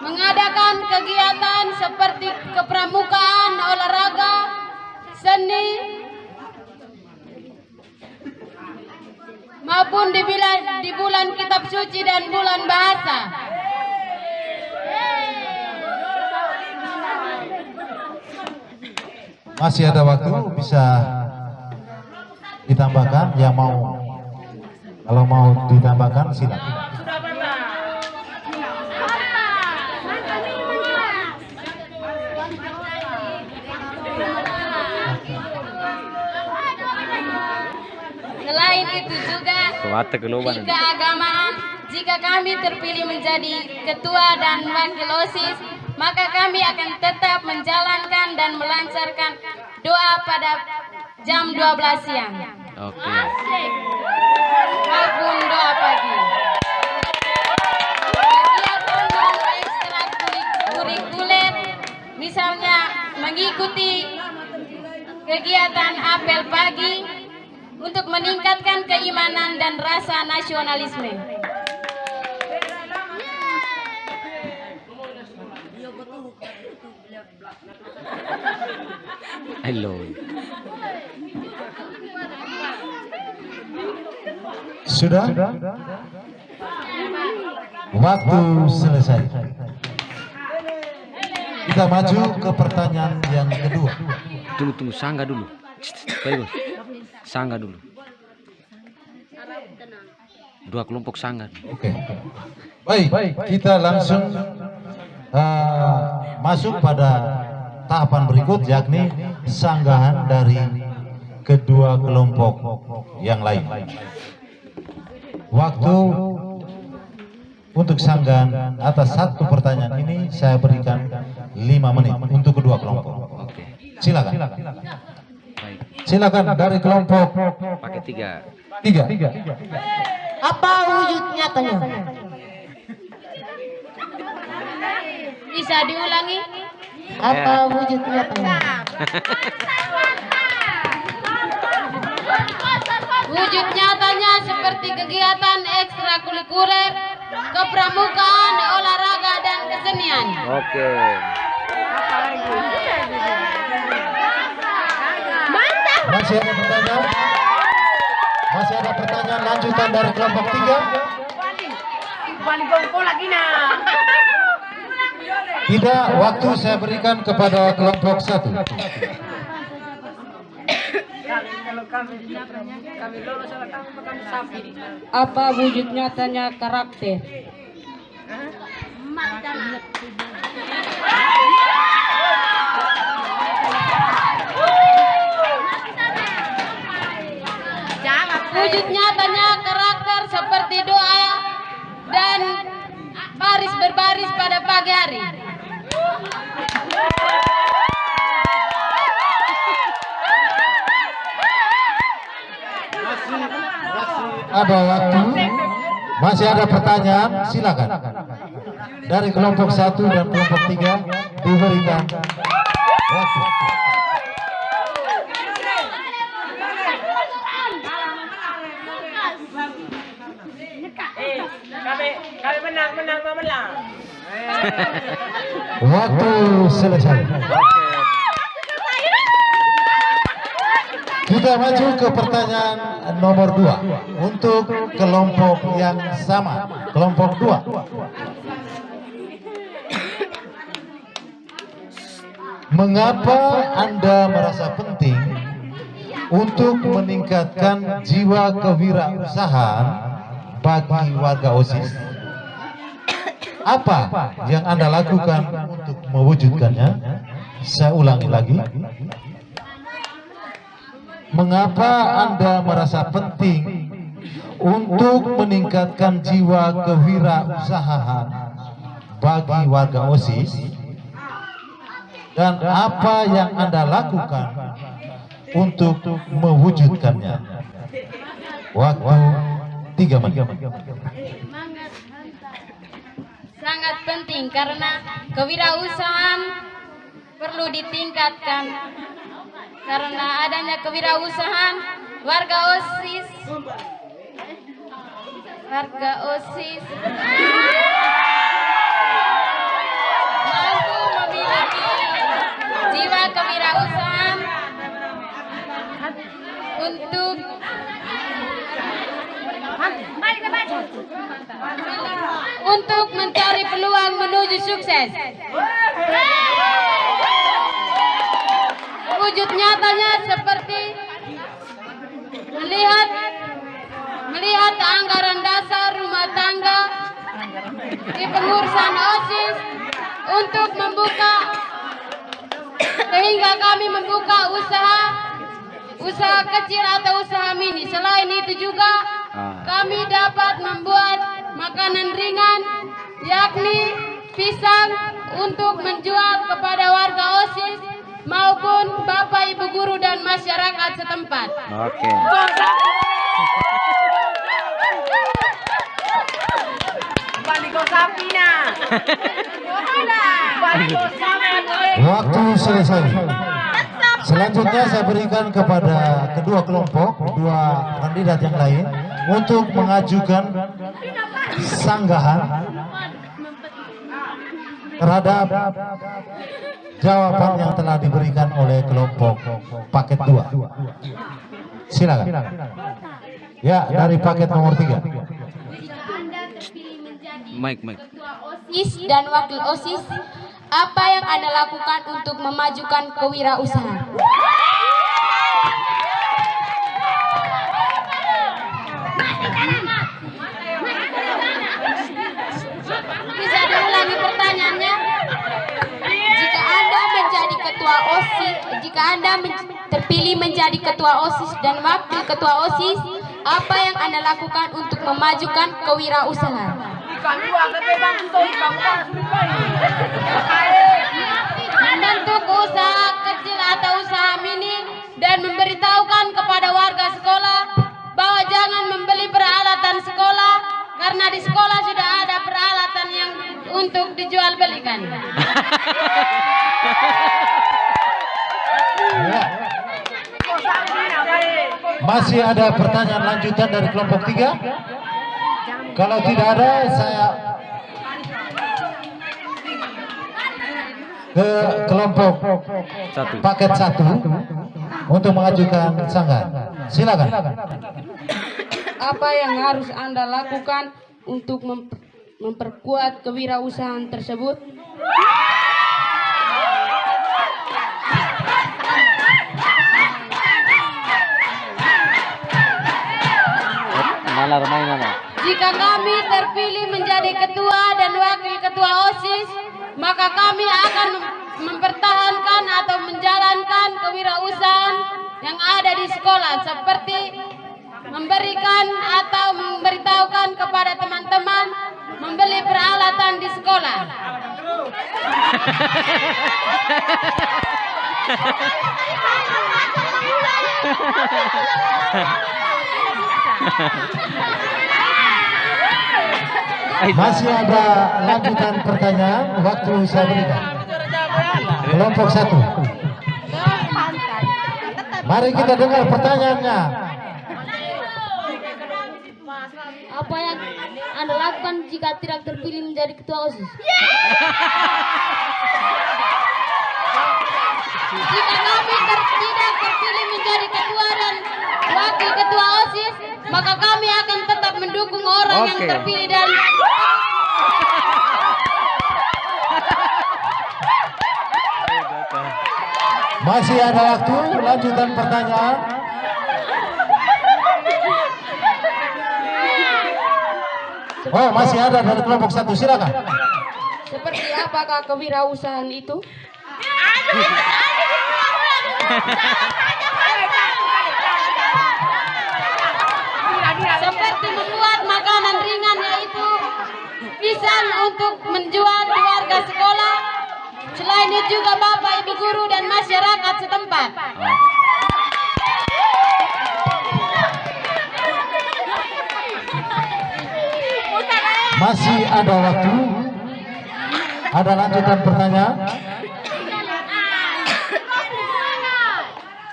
Mengadakan kegiatan seperti kepramukaan, olahraga, seni, maupun di bulan kitab suci dan bulan bahasa. Masih ada waktu, bisa kita ditambahkan, yang mau, kalau mau ditambahkan silakan. Sudah bantah. Selain itu juga di keagamaan, jika kami terpilih menjadi ketua dan wakil OSIS, maka kami akan tetap menjalankan dan melancarkan doa pada jam 12 siang. Oke. Maupun doa pagi. Kegiatan non ekstrakurikuler, misalnya mengikuti kegiatan apel pagi untuk meningkatkan keimanan dan rasa nasionalisme. Hello. Sudah? Waktu selesai. Kita maju ke pertanyaan yang kedua. Tunggu, sangga dulu. Baik, Bos. Sangga dulu. 2 kelompok sangga. Oke. Baik, kita langsung masuk pada tahapan berikut, yakni sanggahan dari kedua kelompok yang lain. Waktu untuk sanggahan atas satu pertanyaan ini saya berikan 5 menit untuk kedua kelompok. Oke. Silakan. Baik. Silakan dari kelompok Pakai 3. 3. Apa wujud nyatanya? Bisa diulangi? Apa wujud nyatanya? Wujud nyatanya seperti kegiatan ekstrakurikuler, kepramukaan, olahraga, dan kesenian. Oke. Masih ada pertanyaan? Masih ada pertanyaan lanjutan dari kelompok 3? Tidak, waktu saya berikan kepada kelompok 1. Apa wujud nyatanya karakter? Wujud nyatanya karakter seperti doa dan baris berbaris pada pagi hari. Ada waktu. Masih ada pertanyaan? Silakan. Dari kelompok 1 dan kelompok 3 diberikan waktu. Kami menang. Waktu selesai. Kita maju ke pertanyaan nomor 2 untuk kelompok yang sama, kelompok 2. Mengapa Anda merasa penting untuk meningkatkan jiwa kewirausahaan bagi warga OSIS? Apa yang Anda lakukan untuk mewujudkannya? Saya ulangi lagi. Mengapa Anda merasa penting untuk meningkatkan jiwa kewirausahaan bagi warga OSIS? Dan apa yang Anda lakukan untuk mewujudkannya? Waktu 3 menit. Sangat penting karena kewirausahaan perlu ditingkatkan. Karena adanya kewirausahaan, warga OSIS mampu memiliki jiwa kewirausahaan untuk mencari peluang menuju sukses. Wujud nyatanya seperti melihat anggaran dasar rumah tangga di pengurusan OSIS untuk membuka, sehingga kami membuka usaha kecil atau usaha mini. Selain itu juga kami dapat membuat makanan ringan, yakni pisang, untuk menjual kepada warga OSIS maupun Bapak Ibu guru dan masyarakat setempat. Oke. Waktu selesai. Selanjutnya saya berikan kepada kedua kelompok, kedua kandidat yang lain untuk mengajukan sanggahan terhadap jawaban yang telah diberikan oleh kelompok paket 2. Silakan. Ya, dari paket nomor 3. Ketua OSIS dan wakil OSIS, apa yang Anda lakukan untuk memajukan kewirausahaan? Bisa diulangi pertanyaannya? Jika Anda terpilih menjadi ketua OSIS dan wakil ketua OSIS, apa yang Anda lakukan untuk memajukan kewirausahaan? Membentuk usaha kecil atau usaha mini dan memberitahukan kepada warga sekolah bahwa jangan membeli peralatan sekolah karena di sekolah sudah ada peralatan yang untuk dijual belikan. Ya. Masih ada pertanyaan lanjutan dari kelompok 3? Kalau tidak ada, saya ke kelompok paket 1 untuk mengajukan sanggahan. Silakan. Apa yang harus Anda lakukan untuk memperkuat kewirausahaan tersebut? Jika kami terpilih menjadi ketua dan wakil ketua OSIS, maka kami akan mempertahankan atau menjalankan kewirausahaan yang ada di sekolah, seperti memberikan atau memberitahukan kepada teman-teman membeli peralatan di sekolah. Masih ada lanjutan pertanyaan, waktu saya berikan. Kelompok 1. Mari kita dengar pertanyaannya. Apa yang Anda lakukan jika tidak terpilih menjadi ketua OSIS? Jika kami tidak terpilih menjadi ketua dan wakil ketua OSIS, maka kami akan tetap mendukung orang yang terpilih dan Masih ada waktu lanjutan pertanyaan. Oh, masih ada dari kelompok 1, silakan. seperti apakah kewirausahaan itu? Seperti membuat makanan ringan, yaitu pisang untuk menjual di warga sekolah. Selain itu juga Bapak Ibu guru dan masyarakat setempat. Masih ada waktu. Ada lanjutan pertanyaan?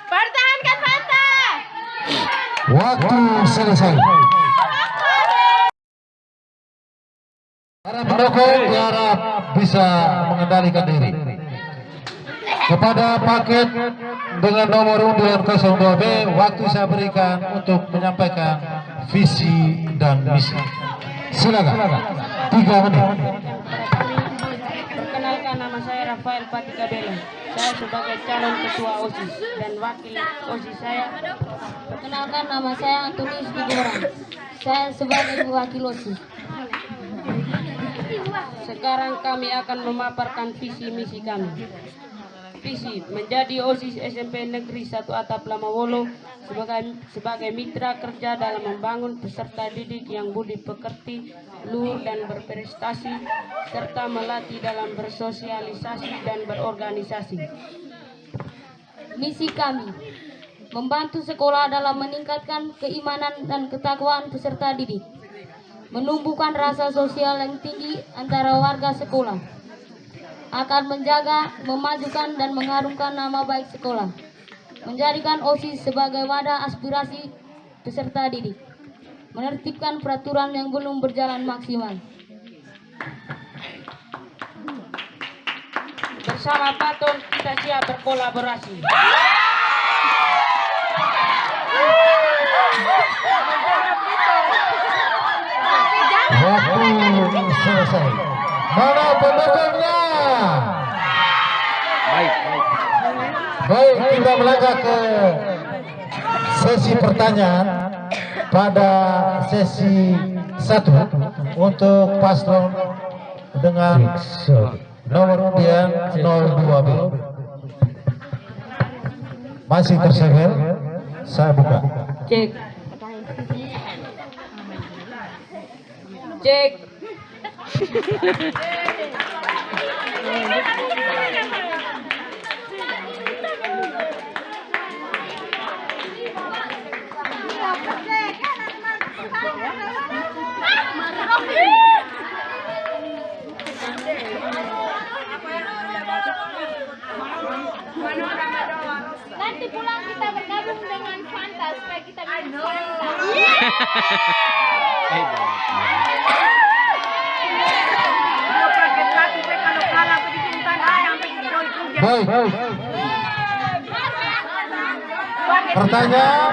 Pertahankan Fanta. Waktu selesai. Para pendukung diharap bisa mengendalikan diri. Kepada paket dengan nomor undian 02B, waktu saya berikan untuk menyampaikan visi dan misi. Silakan. 3 menit. Perkenalkan, nama saya Rafael Patikabela. Saya sebagai calon ketua OSIS dan wakil OSIS saya. Perkenalkan, nama saya Antonius Digorang. Saya sebagai wakil OSIS. Sekarang kami akan memaparkan visi misi kami. Visi menjadi OSIS SMP Negeri 1 Atap Lamawolo sebagai mitra kerja dalam membangun peserta didik yang budi pekerti, luhur dan berprestasi, serta melatih dalam bersosialisasi dan berorganisasi. Misi kami membantu sekolah dalam meningkatkan keimanan dan ketakwaan peserta didik, menumbuhkan rasa sosial yang tinggi antara warga sekolah, akan menjaga, memajukan dan mengharumkan nama baik sekolah, menjadikan OSIS sebagai wadah aspirasi peserta didik, menertibkan peraturan yang belum berjalan maksimal. Bersama Paton kita siap berkolaborasi. Waktu selesai. Mana pendukungnya? Baik. Baik, kita melangkah ke sesi pertanyaan pada sesi 1 untuk paslon dengan nomor undian 02B. Masih tersegel, saya buka. Cek. Cek. Nanti pulang kita bergabung dengan Fanta supaya kita minum Fanta. Baik. Pertanyaan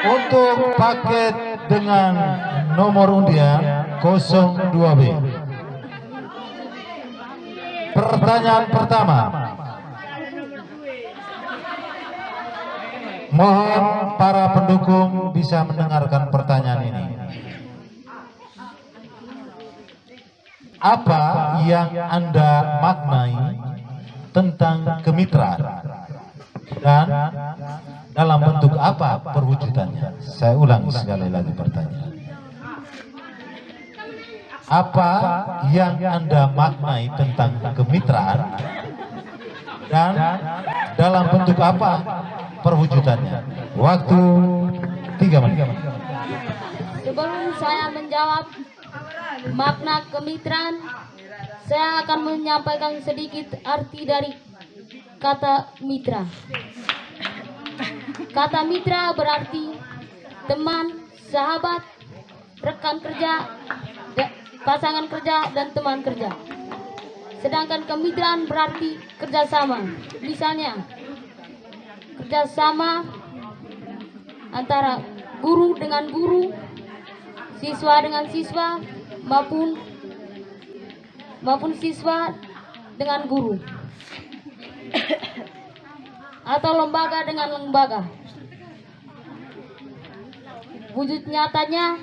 untuk paket dengan nomor undian 02B. Pertanyaan pertama. Mohon para pendukung bisa mendengarkan pertanyaan ini. Apa yang Anda maknai tentang kemitraan dan dalam bentuk apa perwujudannya? Saya ulangi sekali lagi pertanyaan. Apa yang Anda maknai tentang kemitraan dan dalam bentuk apa perwujudannya? Waktu 3 menit. Sebelum saya menjawab makna kemitraan, saya akan menyampaikan sedikit arti dari kata mitra. Kata mitra berarti teman, sahabat, rekan kerja, pasangan kerja, dan teman kerja. Sedangkan kemitraan berarti kerjasama. Misalnya, kerjasama antara guru dengan guru, siswa dengan siswa, maupun siswa dengan guru, atau lembaga dengan lembaga. Wujud nyatanya,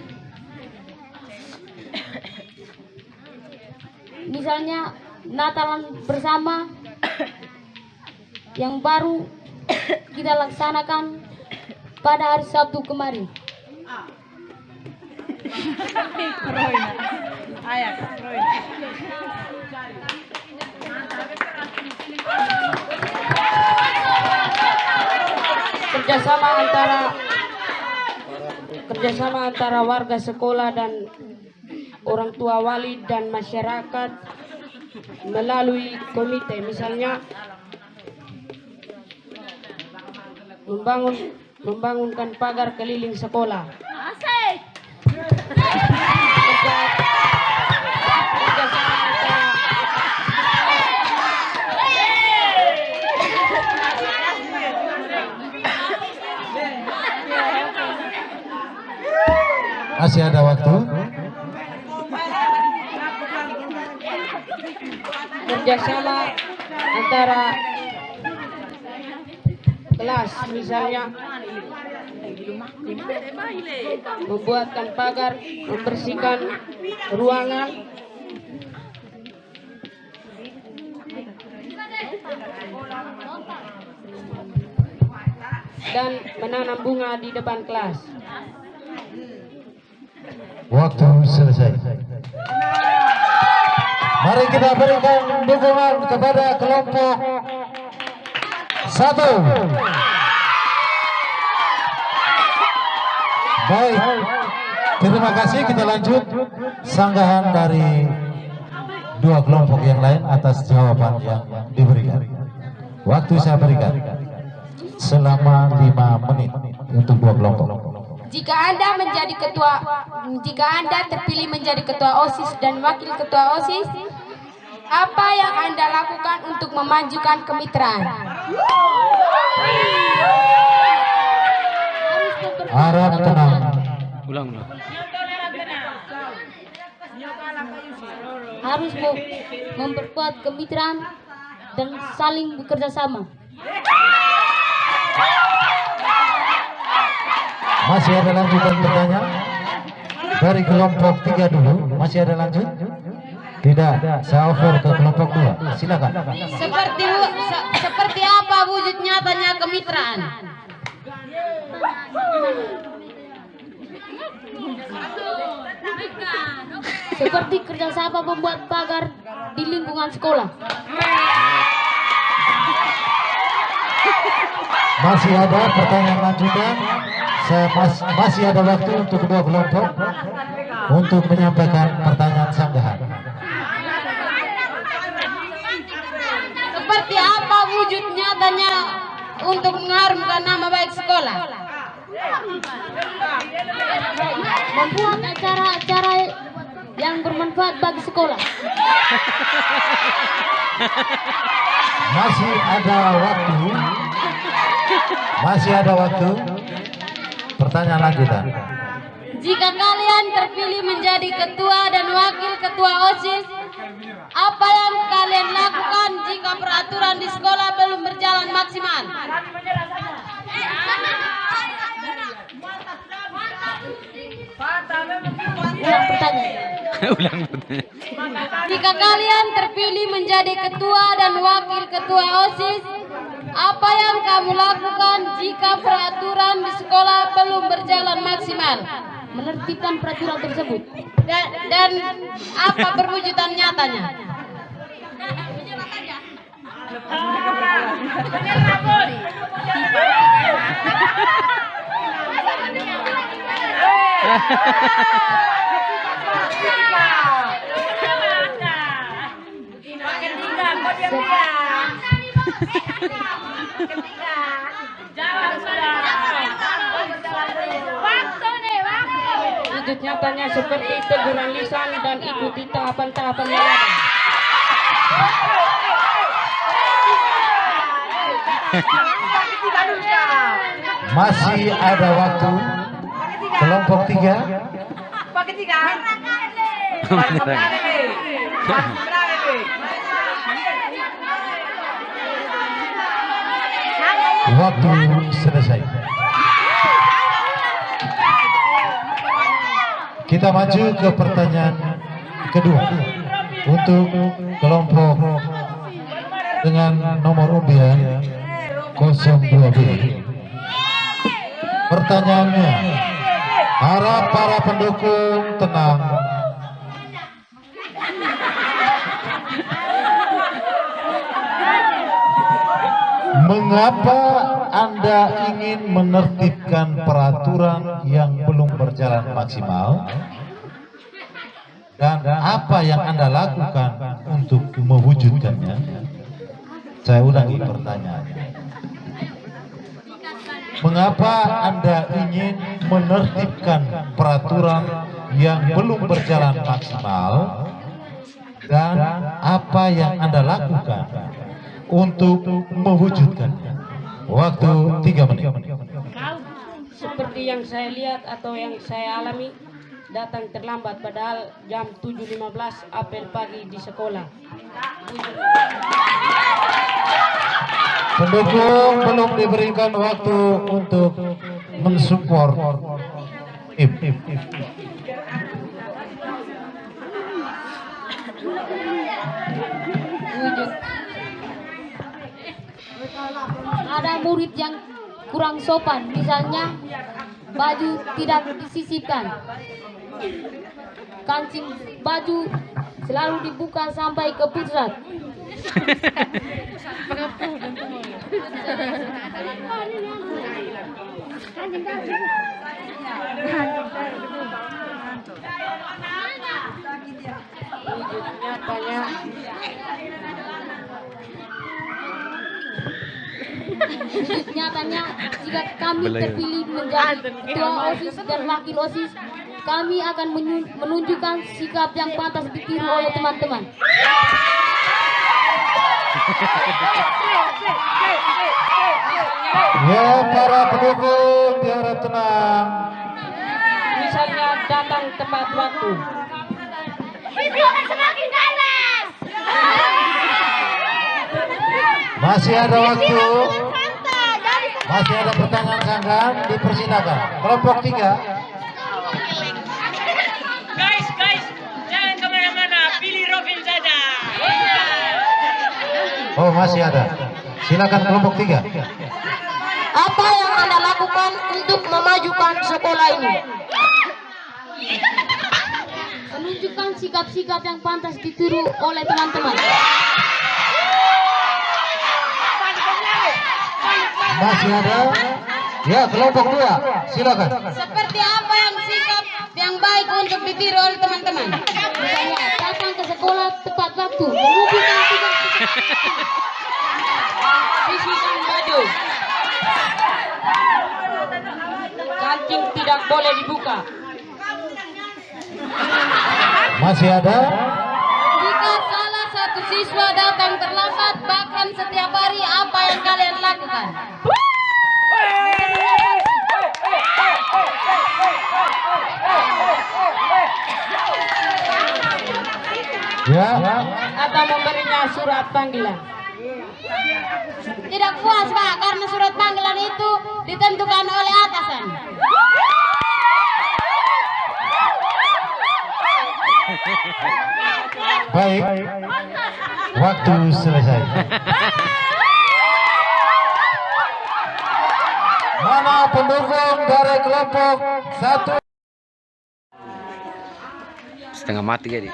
misalnya Natalan bersama yang baru kita laksanakan pada hari Sabtu kemarin. Kerjasama antara warga sekolah dan orang tua, wali dan masyarakat melalui komite, misalnya membangunkan pagar keliling sekolah. Masih ada waktu. antara kelas, misalnya membuatkan pagar, membersihkan ruangan, dan menanam bunga di depan kelas. Waktu selesai. Mari kita berikan dukungan kepada kelompok 1. Baik, terima kasih. Kita lanjut sanggahan dari 2 kelompok yang lain atas jawaban yang diberikan. Waktu saya berikan selama 5 menit untuk 2 kelompok. Jika Anda terpilih menjadi ketua OSIS dan wakil ketua OSIS, apa yang Anda lakukan untuk memajukan kemitraan? Harap tenang. Ulang. Harus memperkuat kemitraan dan saling bekerja sama. Masih ada lanjutan pertanyaan dari kelompok 3 dulu. Masih ada lanjut? Tidak. Saya offer ke kelompok 2. Silakan. Seperti apa wujud nyatanya kemitraan? Seperti kerjasama membuat pagar di lingkungan sekolah. Masih ada pertanyaan lanjutan. Masih ada waktu untuk kedua kelompok untuk menyampaikan pertanyaan sanggahan. Seperti apa wujud nyatanya untuk mengharumkan nama baik sekolah? Membuat acara-acara yang bermanfaat bagi sekolah. Masih ada waktu. Masih ada waktu. Pertanyaan lanjutan. Jika kalian terpilih menjadi ketua dan wakil ketua OSIS, apa yang kalian lakukan jika peraturan di sekolah belum berjalan maksimal? Ulang pertanyaan. Jika kalian terpilih menjadi ketua dan wakil ketua OSIS, apa yang kamu lakukan jika peraturan di sekolah belum berjalan maksimal? Menertibkan peraturan tersebut. Dan apa perwujudan nyatanya? Wujud nyatanya seperti teguran lisan dan ikuti tahapan-tahapan yang ada. Masih ada waktu. Kelompok 3. Waktu selesai. Kita maju ke pertanyaan kedua untuk kelompok dengan nomor undian 02B. Pertanyaannya, harap para pendukung tenang. Mengapa Anda ingin menertibkan peraturan yang belum berjalan maksimal? Dan apa yang Anda lakukan untuk mewujudkannya? Saya ulangi pertanyaannya. Mengapa Anda ingin menertibkan peraturan yang belum berjalan maksimal? Dan apa yang Anda lakukan untuk mewujudkannya? Waktu 3 menit. Seperti yang saya lihat atau yang saya alami, datang terlambat padahal jam 7.15 apel pagi di sekolah. Pendukung belum diberikan waktu untuk mensupport. Ada murid yang kurang sopan, misalnya baju tidak disisipkan, kancing baju selalu dibuka sampai ke pusat. Nyatanya jika kami terpilih menjadi ketua OSIS dan wakil OSIS, kami akan menunjukkan sikap yang pantas ditiru oleh teman-teman. Ya, para pendukung biar tenang. Misalnya datang tepat waktu. Masih ada waktu. Masih ada pertanyaan sanggahan, dipersilakan. Kelompok 3. Guys, jangan kemana-mana, pilih Robin saja. Oh, masih ada. Silakan kelompok 3. Apa yang Anda lakukan untuk memajukan sekolah ini? Menunjukkan sikap-sikap yang pantas ditiru oleh teman-teman. Masih ada. Ya, kelompok 2. Silakan. Seperti apa yang sikap yang baik untuk ditiru oleh teman-teman? Misalnya datang ke sekolah tepat waktu, menunjukkan sikap-sikap. Sisihkan baju. Kancing tidak boleh dibuka. Masih ada. Jika salah satu siswa datang terlambat bahkan setiap hari, apa yang kalian lakukan? Ya. Atau memberinya surat panggilan. Tidak puas, Pak, karena surat panggilan itu ditentukan oleh atasan. Baik. Waktu selesai. Mana pendukung dari kelompok 1? Setengah mati jadi.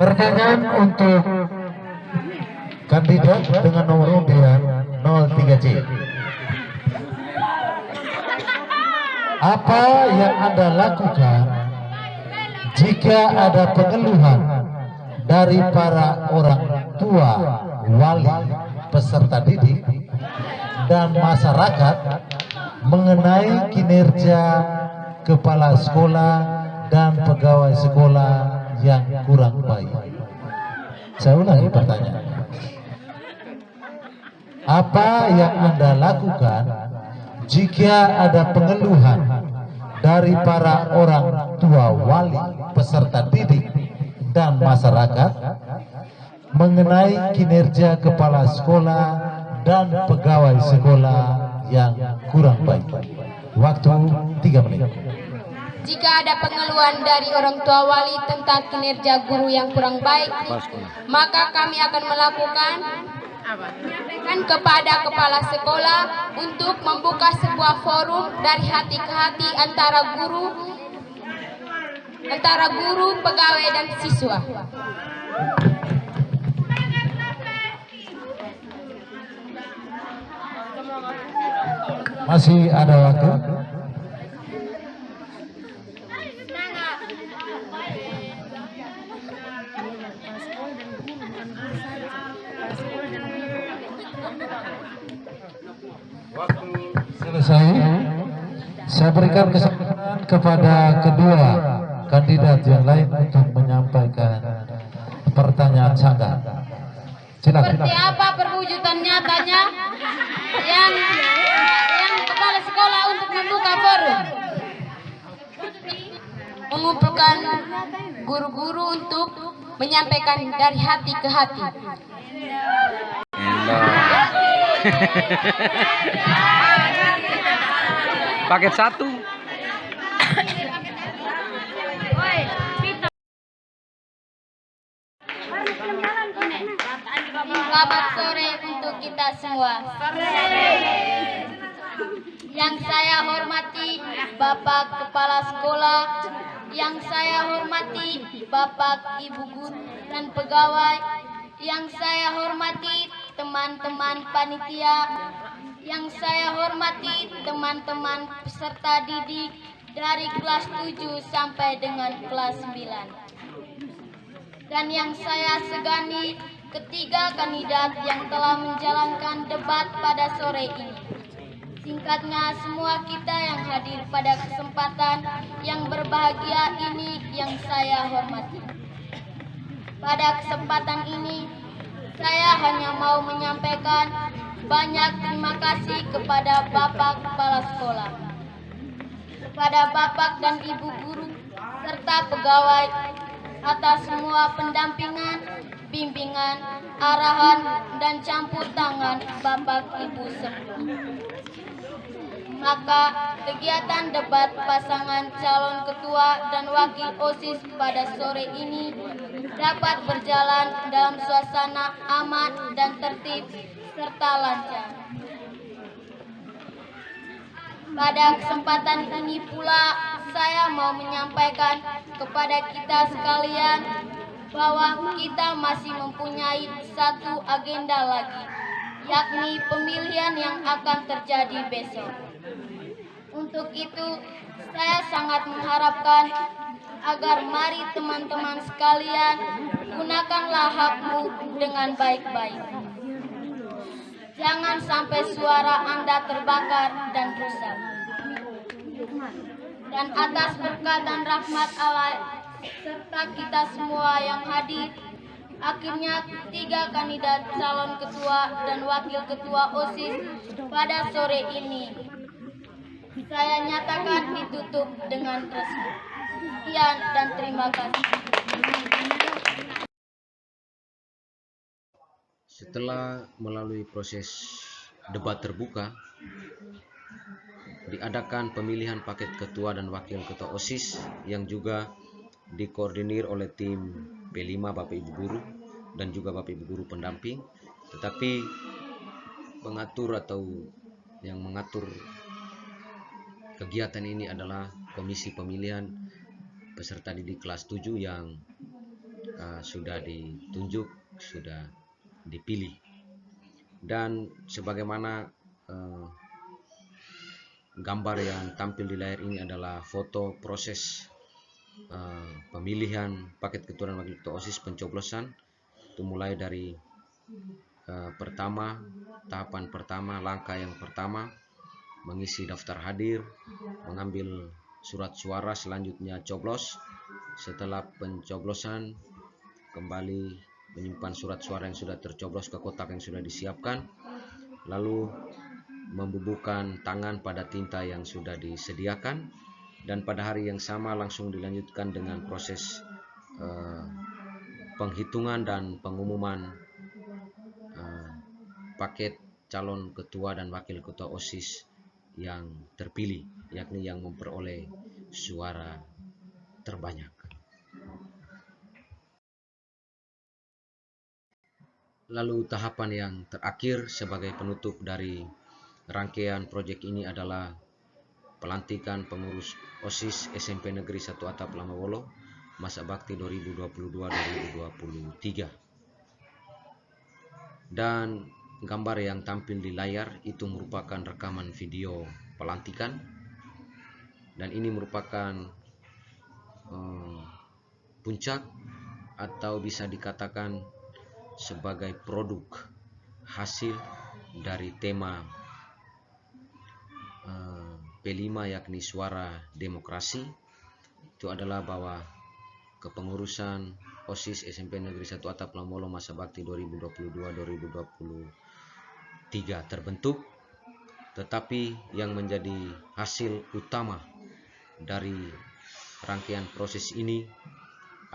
Pertanyaan untuk kandidat dengan nomor undian 03C. Apa yang Anda lakukan jika ada pengeluhan dari para orang tua, wali, peserta didik, dan masyarakat mengenai kinerja kepala sekolah dan pegawai sekolah yang kurang baik? Saya ulangi pertanyaannya. Apa yang Anda lakukan jika ada pengeluhan dari para orang tua, wali, peserta didik, dan masyarakat mengenai kinerja kepala sekolah dan pegawai sekolah yang kurang baik? Waktu 3 menit. Jika ada pengeluhan dari orang tua wali tentang kinerja guru yang kurang baik, maka kami akan melakukan kepada kepala sekolah untuk membuka sebuah forum dari hati ke hati antara guru, pegawai, dan siswa. Masih ada waktu. Selesai. Saya berikan kesempatan kepada kedua kandidat yang lain untuk menyampaikan pertanyaan sangga. Silakan. Seperti apa perwujudan nyatanya yang kepala sekolah untuk membuka forum? Mengumpulkan guru-guru untuk menyampaikan dari hati ke hati. Paket 1. Selamat sore untuk kita semua. Yang saya hormati Bapak Kepala Sekolah, yang saya hormati Bapak Ibu Guru dan pegawai, yang saya hormati teman-teman panitia, yang saya hormati teman-teman peserta didik dari kelas 7 sampai dengan kelas 9. Dan yang saya segani ketiga kandidat yang telah menjalankan debat pada sore ini. Singkatnya, semua kita yang hadir pada kesempatan yang berbahagia ini yang saya hormati. Pada kesempatan ini, saya hanya mau menyampaikan banyak terima kasih kepada Bapak Kepala Sekolah, kepada Bapak dan Ibu Guru, serta pegawai atas semua pendampingan, bimbingan, arahan, dan campur tangan Bapak Ibu semua. Maka kegiatan debat pasangan calon ketua dan wakil OSIS pada sore ini dapat berjalan dalam suasana aman dan tertib serta lancar. Pada kesempatan ini pula saya mau menyampaikan kepada kita sekalian bahwa kita masih mempunyai satu agenda lagi, yakni pemilihan yang akan terjadi besok. Untuk itu, saya sangat mengharapkan agar mari teman-teman sekalian gunakanlah hakmu dengan baik-baik. Jangan sampai suara Anda terbakar dan rusak. Dan atas berkat dan rahmat Allah serta kita semua yang hadir, akhirnya tiga kandidat calon ketua dan wakil ketua OSIS pada sore ini saya nyatakan ditutup dengan resmi. Sekian dan terima kasih. Setelah melalui proses debat terbuka, diadakan pemilihan paket ketua dan wakil ketua OSIS yang juga dikoordinir oleh tim P5 Bapak Ibu Guru dan juga Bapak Ibu Guru pendamping. Tetapi pengatur atau yang mengatur kegiatan ini adalah Komisi Pemilihan Peserta Didik kelas 7 yang sudah ditunjuk, sudah dipilih. Dan sebagaimana gambar yang tampil di layar ini adalah foto proses pemilihan paket ketua dan wakil ketua OSIS pencoblosan. Itu mulai dari tahapan pertama, langkah yang pertama, mengisi daftar hadir, mengambil surat suara, selanjutnya coblos. Setelah pencoblosan, kembali menyimpan surat suara yang sudah tercoblos ke kotak yang sudah disiapkan, lalu membubuhkan tangan pada tinta yang sudah disediakan, dan pada hari yang sama langsung dilanjutkan dengan proses penghitungan dan pengumuman paket calon ketua dan wakil ketua OSIS yang terpilih, yakni yang memperoleh suara terbanyak. Lalu tahapan yang terakhir sebagai penutup dari rangkaian proyek ini adalah pelantikan pengurus OSIS SMP Negeri 1 Atap Lamawolo masa bakti 2022-2023. Dan gambar yang tampil di layar itu merupakan rekaman video pelantikan, dan ini merupakan puncak atau bisa dikatakan sebagai produk hasil dari tema P5 yakni suara demokrasi. Itu adalah bahwa kepengurusan OSIS SMP Negeri 1 Atap Lamolo masa bakti 2022-2023 terbentuk, tetapi yang menjadi hasil utama dari rangkaian proses ini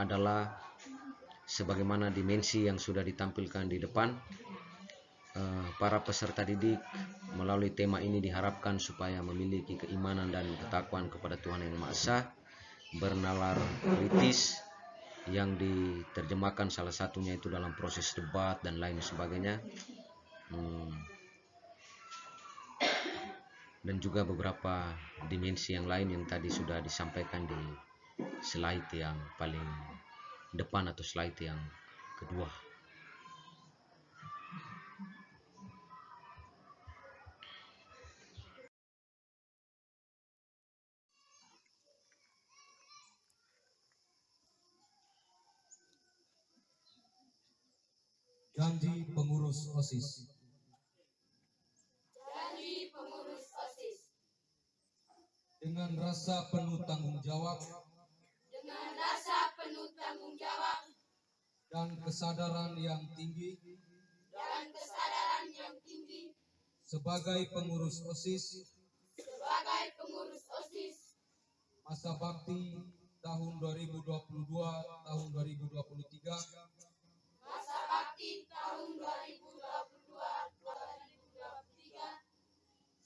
adalah sebagaimana dimensi yang sudah ditampilkan di depan. Para peserta didik melalui tema ini diharapkan supaya memiliki keimanan dan ketakwaan kepada Tuhan Yang Maha Esa, bernalar kritis yang diterjemahkan salah satunya itu dalam proses debat dan lain sebagainya, dan juga beberapa dimensi yang lain yang tadi sudah disampaikan di slide yang paling depan atau slide yang kedua. Janji pengurus OSIS. Janji pengurus OSIS. Dengan rasa penuh tanggung jawab Dengan rasa penuh tanggung jawab dan kesadaran yang tinggi sebagai pengurus OSIS masa bakti tahun 2022 tahun 2023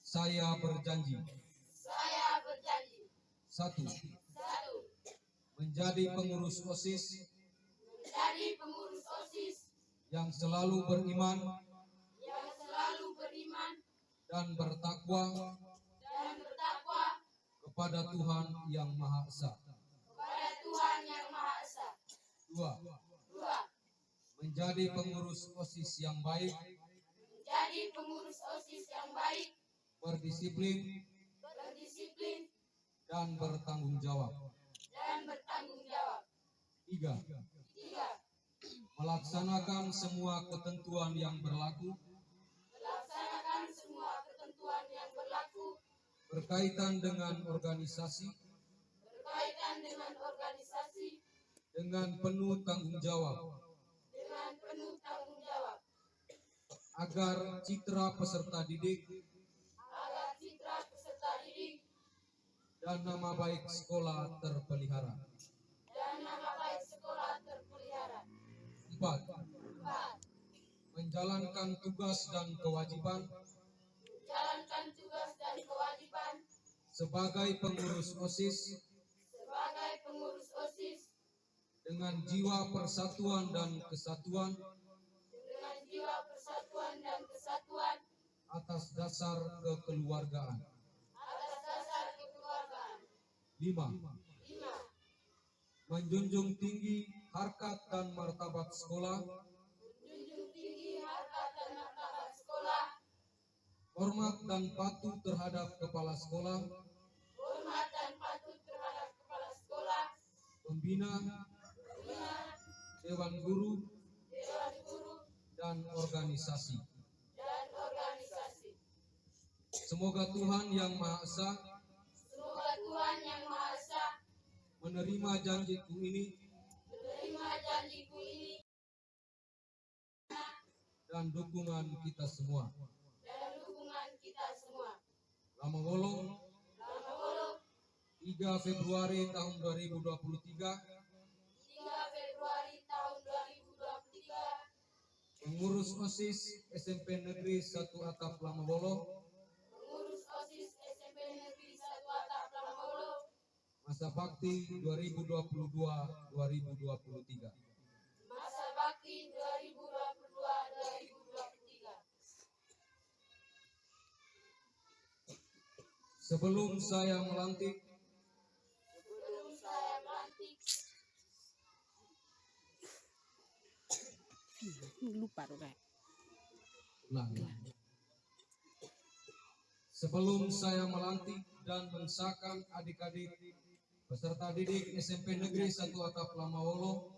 saya berjanji. Satu, menjadi pengurus OSIS yang selalu beriman dan bertakwa kepada Tuhan Yang Maha Esa. Dua, menjadi pengurus OSIS yang baik, berdisiplin, dan bertanggung jawab. Tiga, melaksanakan semua ketentuan yang berlaku berkaitan dengan organisasi dengan penuh tanggung jawab agar citra peserta didik dan nama baik sekolah terpelihara. Empat, menjalankan tugas dan kewajiban sebagai pengurus OSIS dengan jiwa persatuan dan kesatuan atas dasar kekeluargaan. 5. Menjunjung tinggi harkat dan martabat sekolah, hormat dan patuh terhadap kepala sekolah, pembina, dewan guru, dan organisasi. Semoga Tuhan Yang Maha Esa menerima janjiku ini dan dukungan kita semua. Lamawolo, 3 Februari tahun 2023, pengurus OSIS SMP Negeri 1 Atap Lamawolo, masa bakti 2022-2023. Sebelum saya melantik dan mensahkan adik-adik peserta didik SMP Negeri 1 Atap Lamawolo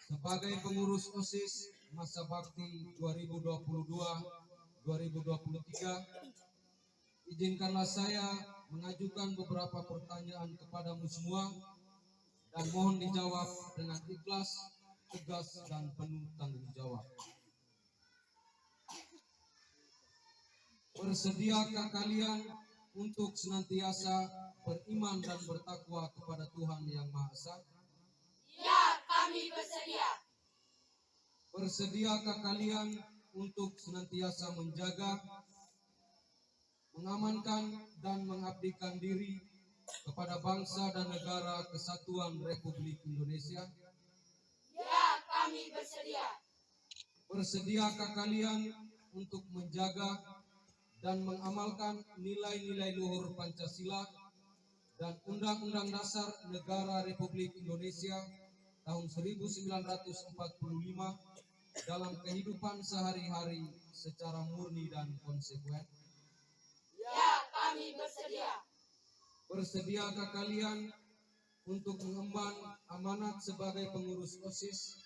sebagai pengurus OSIS masa bakti 2022-2023, izinkanlah saya mengajukan beberapa pertanyaan kepadamu semua dan mohon dijawab dengan ikhlas, tegas, dan penuh tanggung jawab. Bersediakah kalian untuk senantiasa beriman dan bertakwa kepada Tuhan Yang Maha Esa? Ya, kami bersedia. Bersediakah kalian untuk senantiasa menjaga, mengamankan, dan mengabdikan diri kepada bangsa dan negara Kesatuan Republik Indonesia? Ya, kami bersedia. Bersediakah kalian untuk menjaga dan mengamalkan nilai-nilai luhur Pancasila dan Undang-Undang Dasar Negara Republik Indonesia tahun 1945 dalam kehidupan sehari-hari secara murni dan konsekuen? Ya, kami bersedia. Bersediakah kalian untuk mengemban amanat sebagai pengurus OSIS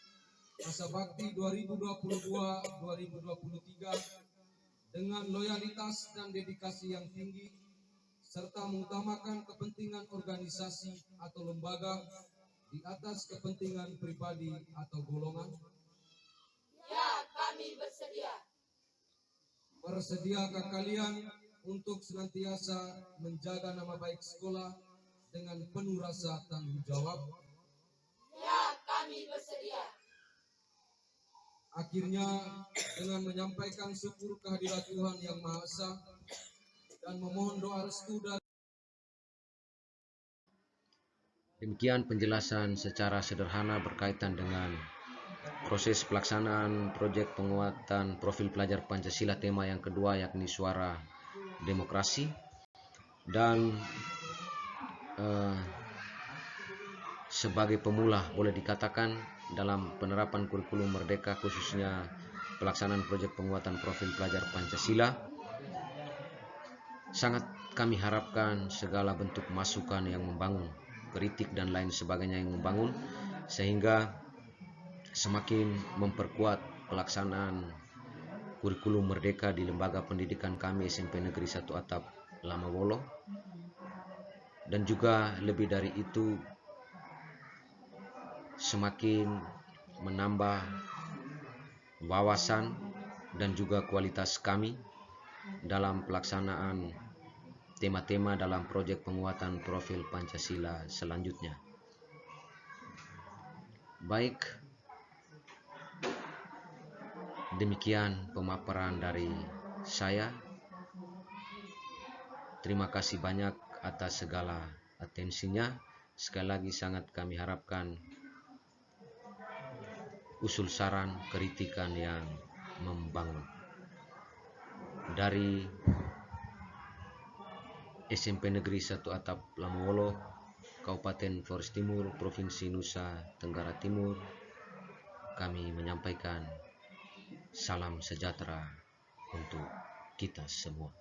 masa bakti 2022-2023 dengan loyalitas dan dedikasi yang tinggi, serta mengutamakan kepentingan organisasi atau lembaga di atas kepentingan pribadi atau golongan? Ya, kami bersedia. Bersediakah kalian untuk senantiasa menjaga nama baik sekolah dengan penuh rasa tanggung jawab? Ya, kami bersedia. Akhirnya, dengan menyampaikan syukur kehadirat Tuhan Yang Maha Esa dan memohon doa restu dari Demikian penjelasan secara sederhana berkaitan dengan proses pelaksanaan proyek penguatan profil pelajar Pancasila tema yang kedua, yakni suara demokrasi. Dan sebagai pemula boleh dikatakan dalam penerapan kurikulum Merdeka, khususnya pelaksanaan proyek penguatan profil pelajar Pancasila, sangat kami harapkan segala bentuk masukan yang membangun, kritik dan lain sebagainya yang membangun, sehingga semakin memperkuat pelaksanaan kurikulum Merdeka di lembaga pendidikan kami SMP Negeri 1 Atap Lamawolo. Dan juga lebih dari itu, semakin menambah wawasan dan juga kualitas kami dalam pelaksanaan tema-tema dalam proyek penguatan profil Pancasila selanjutnya. Baik, demikian pemaparan dari saya. Terima kasih banyak atas segala atensinya. Sekali lagi sangat kami harapkan usul saran kritikan yang membangun dari SMP Negeri 1 Atap Lamawolo, Kabupaten Flores Timur, Provinsi Nusa Tenggara Timur. Kami menyampaikan salam sejahtera untuk kita semua.